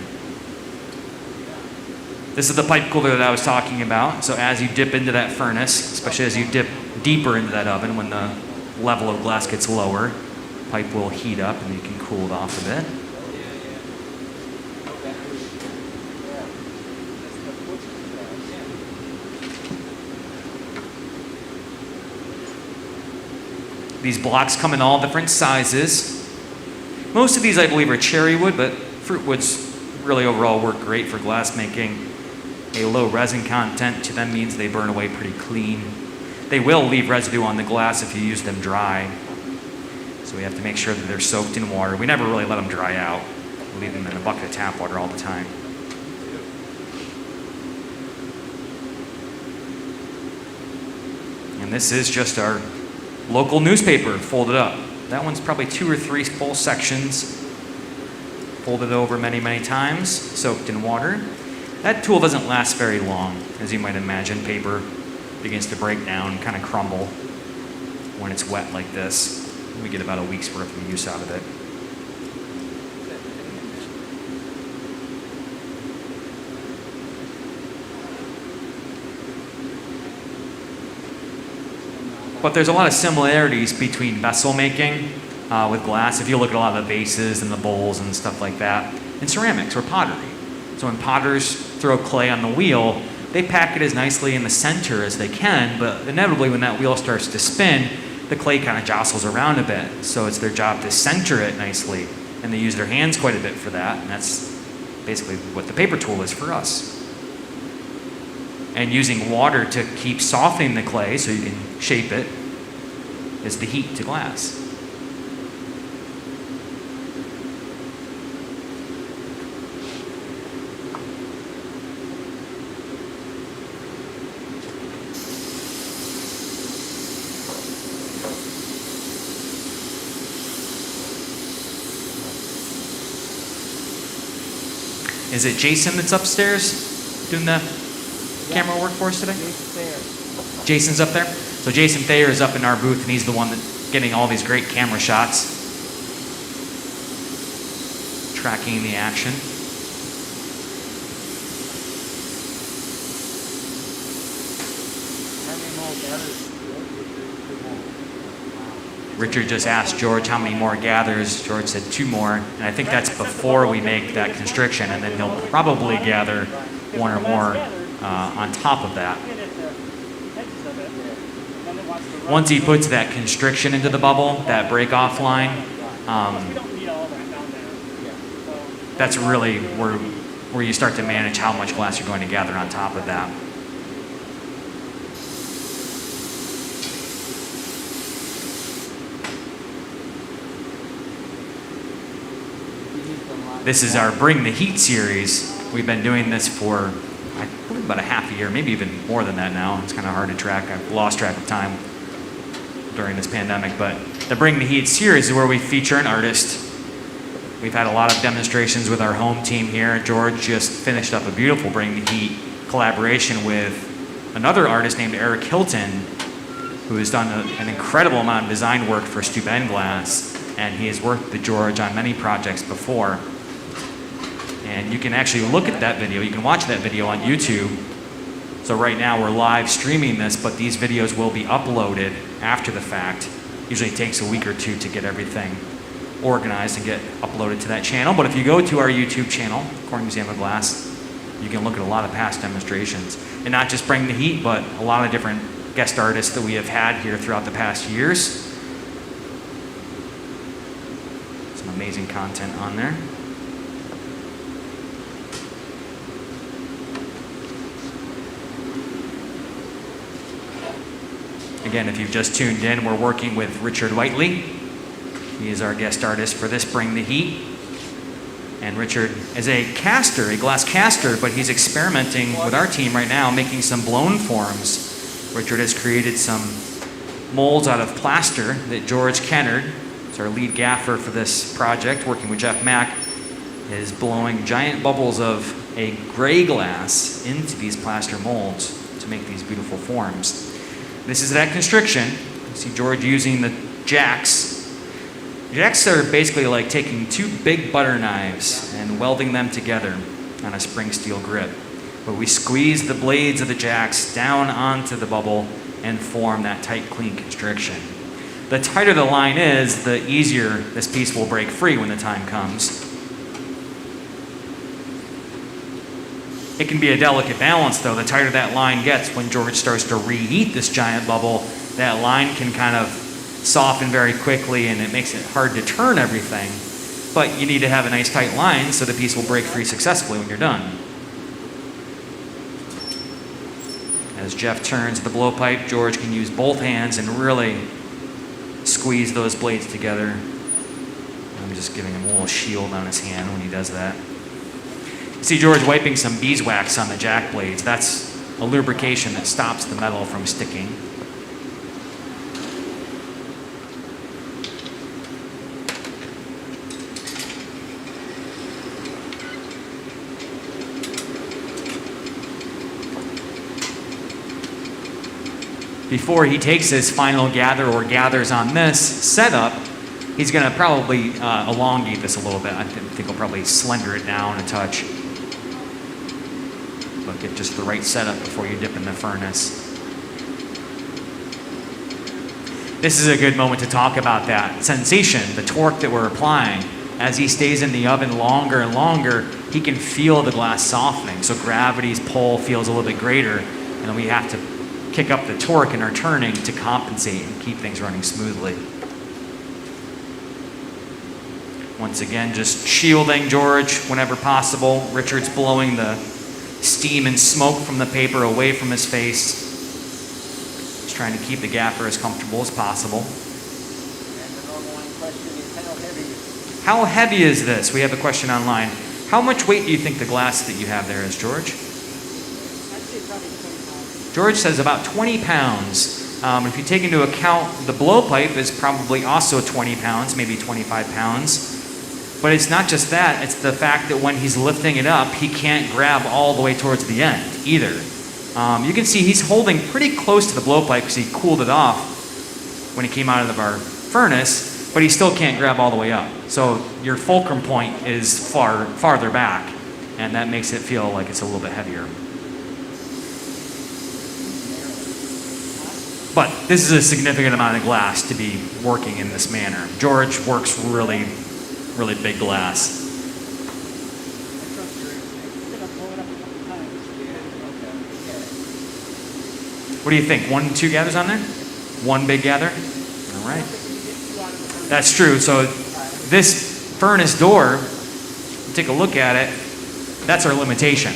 Speaker 2: This is the pipe cooler that I was talking about. So as you dip into that furnace, especially as you dip deeper into that oven, when the level of glass gets lower, pipe will heat up and you can cool it off a bit. These blocks come in all different sizes. Most of these, I believe, are cherry wood, but fruit woods really overall work great for glass making. A low resin content to them means they burn away pretty clean. They will leave residue on the glass if you use them dry. So we have to make sure that they're soaked in water. We never really let them dry out. We leave them in a bucket of tap water all the time. And this is just our local newspaper folded up. That one's probably 2 or 3 full sections, folded over many, many times, soaked in water. That tool doesn't last very long. As you might imagine, paper begins to break down, kind of crumble when it's wet like this. We get about a week's worth of use out of it. But there's a lot of similarities between vessel making with glass. If you look at a lot of the vases and the bowls and stuff like that, and ceramics or pottery. So when potters throw clay on the wheel, they pack it as nicely in the center as they can, but inevitably when that wheel starts to spin, the clay kind of jostles around a bit. So it's their job to center it nicely, and they use their hands quite a bit for that, and that's basically what the paper tool is for us. And using water to keep softening the clay so you can shape it is the heat to glass. Is it Jason that's upstairs doing the camera work for us today? Jason's up there? So Jason Thayer is up in our booth, and he's the one that's getting all these great camera shots, tracking the action. Richard just asked George how many more gathers. George said 2 more, and I think that's before we make that constriction, and then he'll probably gather 1 or more on top of that. Once he puts that constriction into the bubble, that break-off line, that's really where you start to manage how much glass you're going to gather on top of that. This is our Bring the Heat series. We've been doing this for, I believe, about a half a year, maybe even more than that now. It's kind of hard to track. I've lost track of time during this pandemic. But the Bring the Heat series is where we feature an artist. We've had a lot of demonstrations with our home team here. George just finished up a beautiful Bring the Heat collaboration with another artist named Eric Hilton, who has done an incredible amount of design work for Steuben Glass. And he has worked with George on many projects before. And you can actually look at that video. You can watch that video on YouTube. So right now we're live streaming this, but these videos will be uploaded after the fact. Usually it takes a week or 2 to get everything organized and get uploaded to that channel. But if you go to our YouTube channel, Corning Museum of Glass, you can look at a lot of past demonstrations. And not just Bring the Heat, but a lot of different guest artists that we have had here throughout the past years. Some amazing content on there. Again, if you've just tuned in, we're working with Richard Whiteley. He is our guest artist for this Bring the Heat. And Richard is a caster, a glass caster, but he's experimenting with our team right now, making some blown forms. Richard has created some molds out of plaster that George Kennard, who's our lead gaffer for this project, working with Jeff Mack, is blowing giant bubbles of a gray glass into these plaster molds to make these beautiful forms. This is that constriction. You see George using the jacks. Jacks are basically like taking 2 big butter knives and welding them together on a spring steel grip. But we squeeze the blades of the jacks down onto the bubble and form that tight, clean constriction. The tighter the line is, the easier this piece will break free when the time comes. It can be a delicate balance, though. The tighter that line gets, when George starts to reheat this giant bubble, that line can kind of soften very quickly, and it makes it hard to turn everything. But you need to have a nice tight line so the piece will break free successfully when you're done. As Jeff turns the blowpipe, George can use both hands and really squeeze those blades together. I'm just giving him a little shield on his hand when he does that. See George wiping some beeswax on the jack blades. That's a lubrication that stops the metal from sticking. Before he takes his final gather or gathers on this setup, he's going to probably elongate this a little bit. I think he'll probably slender it down a touch. But get just the right setup before you dip in the furnace. This is a good moment to talk about that sensation, the torque that we're applying. As he stays in the oven longer and longer, he can feel the glass softening. So gravity's pull feels a little bit greater, and then we have to kick up the torque in our turning to compensate and keep things running smoothly. Once again, just shielding George whenever possible. Richard's blowing the steam and smoke from the paper away from his face. Just trying to keep the gaffer as comfortable as possible.
Speaker 4: And the number one question is, how heavy is it?
Speaker 2: How heavy is this? We have a question online. How much weight do you think the glass that you have there is, George?
Speaker 4: I'd say probably 20 pounds.
Speaker 2: George says about 20 pounds. If you take into account the blowpipe is probably also 20 pounds, maybe 25 pounds. But it's not just that, it's the fact that when he's lifting it up, he can't grab all the way towards the end either. You can see he's holding pretty close to the blowpipe because he cooled it off when he came out of our furnace, but he still can't grab all the way up. So your fulcrum point is farther back, and that makes it feel like it's a little bit heavier. But this is a significant amount of glass to be working in this manner. George works really, really big glass. What do you think? 1, 2 gathers on there? One big gather? All right. That's true. So this furnace door, take a look at it, that's our limitation.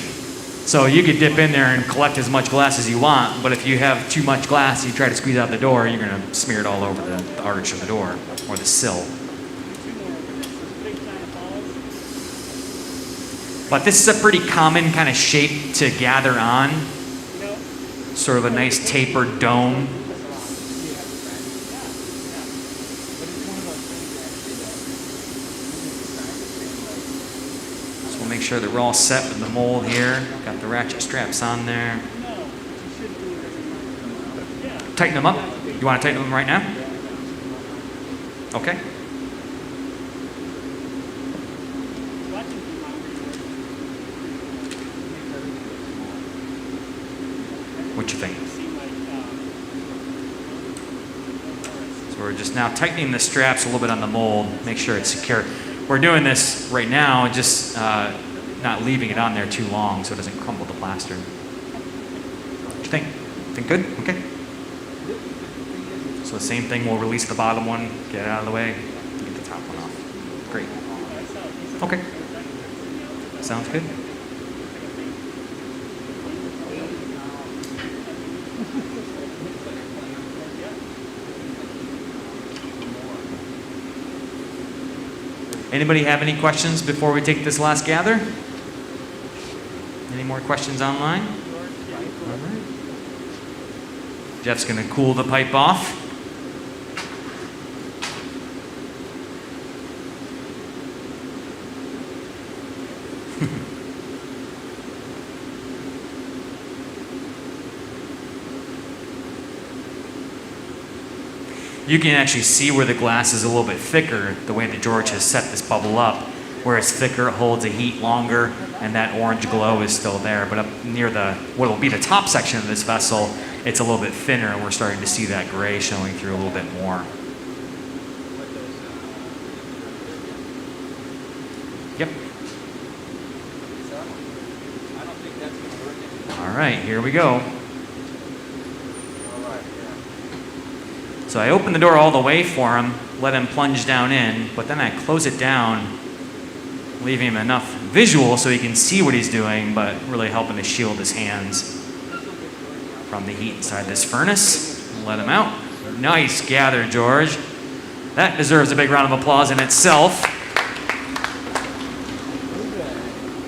Speaker 2: So you could dip in there and collect as much glass as you want, but if you have too much glass, you try to squeeze out the door, you're going to smear it all over the arch of the door or the sill. But this is a pretty common kind of shape to gather on. Sort of a nice tapered dome. So we'll make sure that we're all set with the mold here. Got the ratchet straps on there. Tighten them up. You want to tighten them right now? Okay. What you think? So we're just now tightening the straps a little bit on the mold, make sure it's secure. We're doing this right now, just not leaving it on there too long so it doesn't crumble the plaster. What you think? Think good? Okay. So the same thing, we'll release the bottom one, get it out of the way, get the top one off. Great. Okay. Sounds good. Anybody have any questions before we take this last gather? Any more questions online? All right. Jeff's going to cool the pipe off. You can actually see where the glass is a little bit thicker, the way that George has set this bubble up. Where it's thicker, it holds the heat longer, and that orange glow is still there. But up near what will be the top section of this vessel, it's a little bit thinner, and we're starting to see that gray showing through a little bit more. Yep. All right, here we go. So I open the door all the way for him, let him plunge down in, but then I close it down, leaving him enough visual so he can see what he's doing, but really helping to shield his hands from the heat inside this furnace. Let him out. Nice gather, George. That deserves a big round of applause in itself.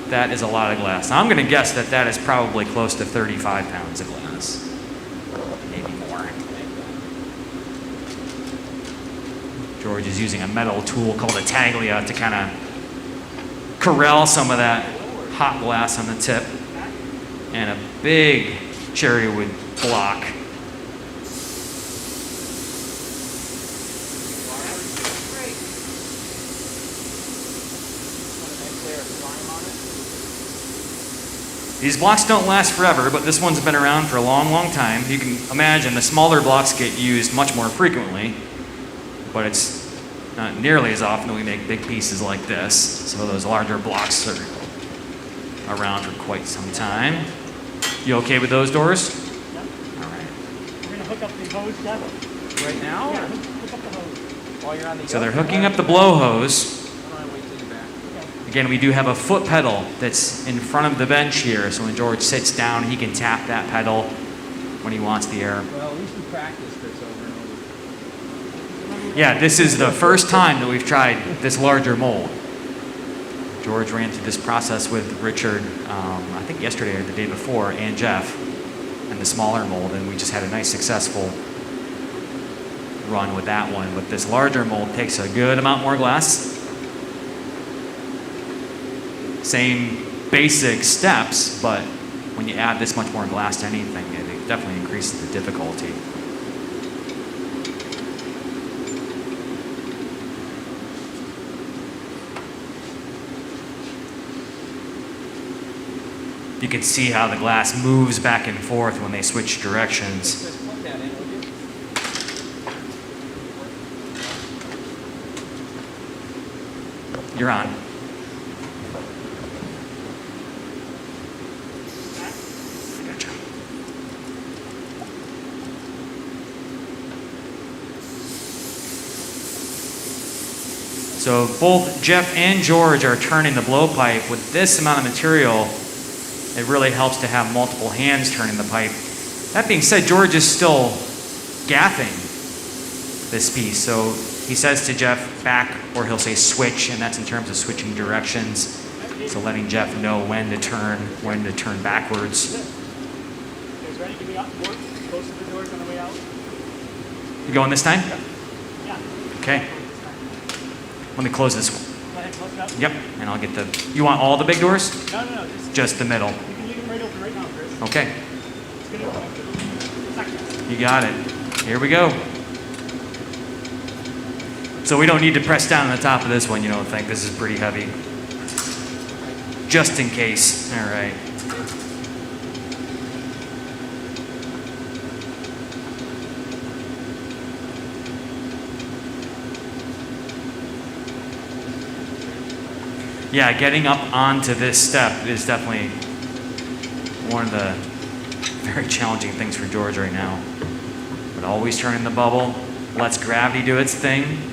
Speaker 2: That is a lot of glass. Now, I'm going to guess that that is probably close to 35 pounds of glass. Maybe more. George is using a metal tool called a taglia to kind of corral some of that hot glass on the tip. And a big cherry wood block. These blocks don't last forever, but this one's been around for a long, long time. You can imagine the smaller blocks get used much more frequently, but it's not nearly as often that we make big pieces like this. So those larger blocks are around for quite some time. You okay with those doors?
Speaker 4: Yep.
Speaker 2: All right.
Speaker 4: We're going to hook up the hose, Devin.
Speaker 1: Right now?
Speaker 4: Yeah, hook up the hose.
Speaker 1: While you're on the
Speaker 2: So they're hooking up the blow hose.
Speaker 1: Hold on, wait till you're back.
Speaker 2: Again, we do have a foot pedal that's in front of the bench here, so when George sits down, he can tap that pedal when he wants the air.
Speaker 1: Well, at least we practiced this over and over.
Speaker 2: Yeah, this is the first time that we've tried this larger mold. George ran through this process with Richard, I think yesterday or the day before, and Jeff, and the smaller mold, and we just had a nice successful run with that one. But this larger mold takes a good amount more glass. Same basic steps, but when you add this much more glass to anything, it definitely increases the difficulty. You can see how the glass moves back and forth when they switch directions.
Speaker 1: Just plug that in, would you?
Speaker 2: You're on. I gotcha. So both Jeff and George are turning the blowpipe. With this amount of material, it really helps to have multiple hands turning the pipe. That being said, George is still gaffing this piece. So he says to Jeff, back, or he'll say switch, and that's in terms of switching directions. So letting Jeff know when to turn backwards.
Speaker 5: Is ready to be up more close to the doors on the way out?
Speaker 2: You going this time?
Speaker 5: Yeah.
Speaker 2: Okay. Let me close this one.
Speaker 5: Go ahead, close it up.
Speaker 2: Yep, and I'll get the, you want all the big doors?
Speaker 5: No,
Speaker 2: Just the middle.
Speaker 5: you can leave it right open right now, Chris.
Speaker 2: Okay,
Speaker 5: It's gonna open. Second.
Speaker 2: you got it. Here we go. So we don't need to press down on the top of this one, you don't think? This is pretty heavy. Just in case. All right. Yeah, getting up onto this step is definitely one of the very challenging things for George right now. But always turning the bubble, lets gravity do its thing.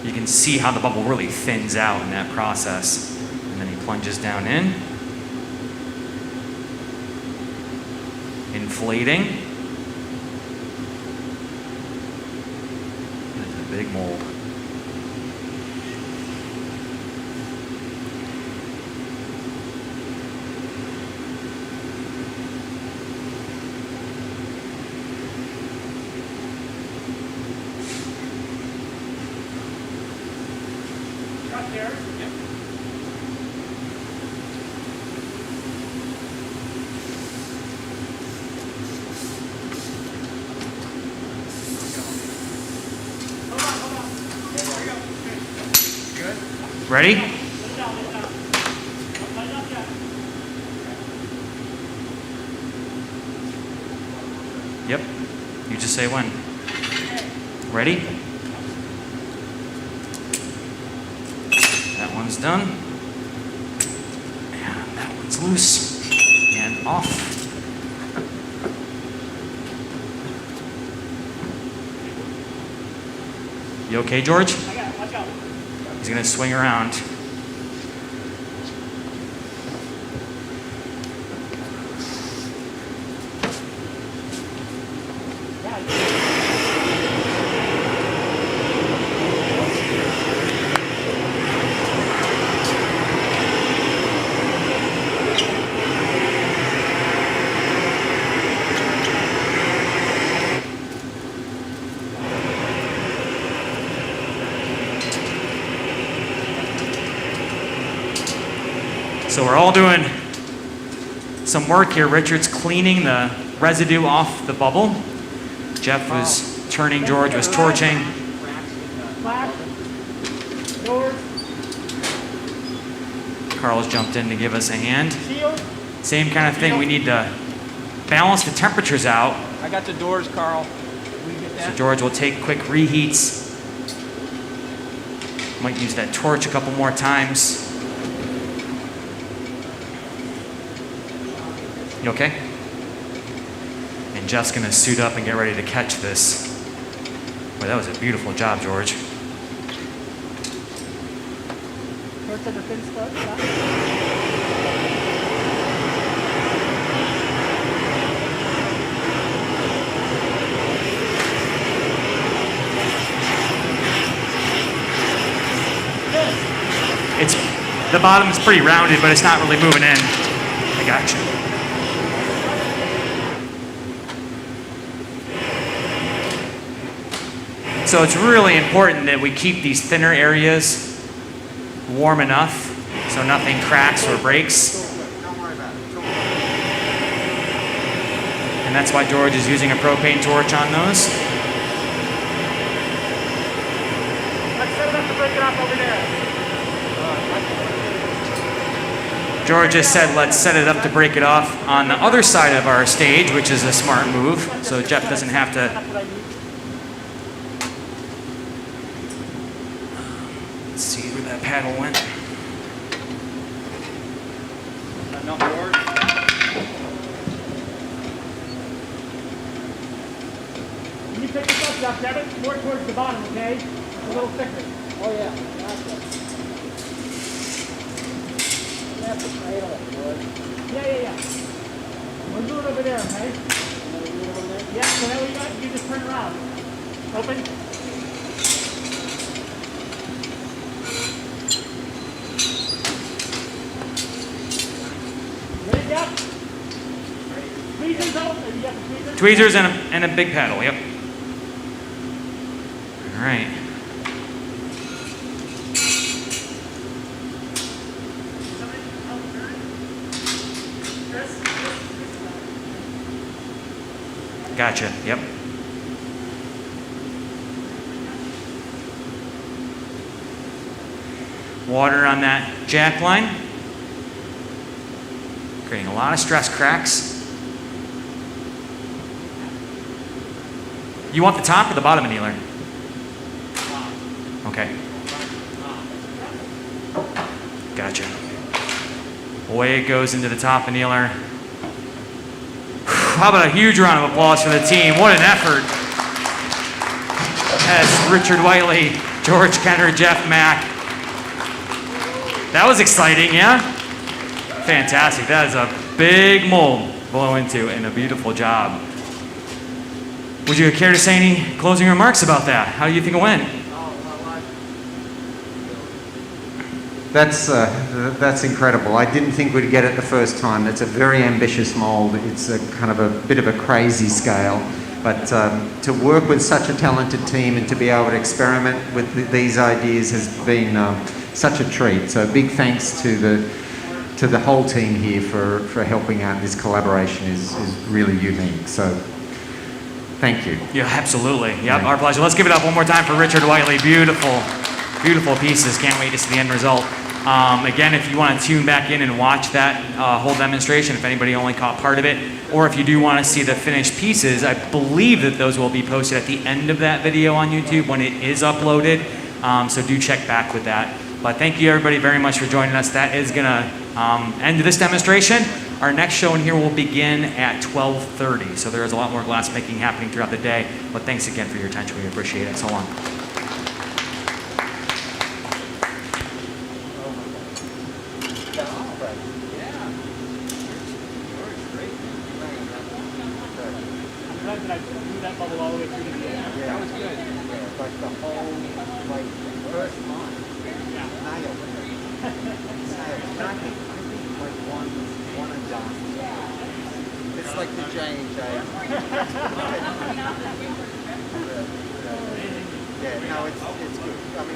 Speaker 2: You can see how the bubble really thins out in that process. And then he plunges down in. Inflating. That's a big mold. Ready? Yep. You just say when. Ready? That one's done. And that one's loose. And off. You okay, George?
Speaker 5: I got it, watch out.
Speaker 2: He's going to swing around. So we're all doing some work here. Richard's cleaning the residue off the bubble. Jeff was turning, George was torching.
Speaker 5: Flash. Doors.
Speaker 2: Carl's jumped in to give us a hand.
Speaker 5: Shield.
Speaker 2: Same kind of thing. We need to balance the temperatures out.
Speaker 4: I got the doors, Carl. Will you get
Speaker 2: So
Speaker 4: that?
Speaker 2: George will take quick reheats. Might use that torch a couple more times. You okay? And Jeff's gonna suit up and get ready to catch this. Boy, that was a beautiful job, George.
Speaker 5: Torch at the fin start.
Speaker 2: It's, the bottom is pretty rounded, but it's not really moving in. I got you. So it's really important that we keep these thinner areas warm enough so nothing cracks or breaks. And that's why George is using a propane torch on those.
Speaker 5: Let's set it up to break it off over there.
Speaker 2: George just said, let's set it up to break it off on the other side of our stage, which is a smart move, so Jeff doesn't have to.
Speaker 5: That's what I need.
Speaker 2: Let's see paddle went.
Speaker 1: Enough board?
Speaker 5: When you pick this up, Jeff, grab it more towards the bottom, okay? A little thicker.
Speaker 4: Oh, yeah, gotcha. You have to cradle it, boy.
Speaker 5: Yeah. We'll do it over there, okay? Yeah, so now you just turn around. Open. Ready, Jeff? Tweezers open. You got the tweezers?
Speaker 2: Tweezers and a big paddle, yep. All right. Gotcha, yep. Water on that jack line. Creating a lot of stress cracks. You want the top or the bottom annealer? Okay. Gotcha. Away it goes into the top annealer. How about a huge round of applause for the team? What an effort. That's Richard Whiteley, George Kenner, Jeff Mack. That was exciting, yeah? Fantastic. That is a big mold to blow into and a beautiful job. Would you care to say any closing remarks about that? How do you think it went?
Speaker 3: That's incredible. I didn't think we'd get it the first time. It's a very ambitious mould. It's a kind of a bit of a crazy scale. But to work with such a talented team and to be able to experiment with these ideas has been such a treat. So big thanks to the whole team here for helping out. This collaboration is really unique. So thank you.
Speaker 2: Yeah, absolutely. Yep, our pleasure. Let's give it up one more time for Richard Whiteley. Beautiful, beautiful pieces. Can't wait to see the end result. Again, if you want to tune back in and watch that whole demonstration, if anybody only caught part of it, or if you do want to see the finished pieces, I believe that those will be posted at the end of that video on YouTube when it is uploaded. So do check back with that. But thank you everybody very much for joining us. That is going to end this demonstration. Our next show in here will begin at 12:30. So there is a lot more glass making happening throughout the day. But thanks again for your attention. We appreciate it. So long.
Speaker 5: That I blew that bubble all the way through to the end.
Speaker 4: Yeah, that was good. Yeah, but the whole, like, first line, nailed it. Nailed it. I think like one and done. It's like the J&J. Yeah, no, it's good. I mean,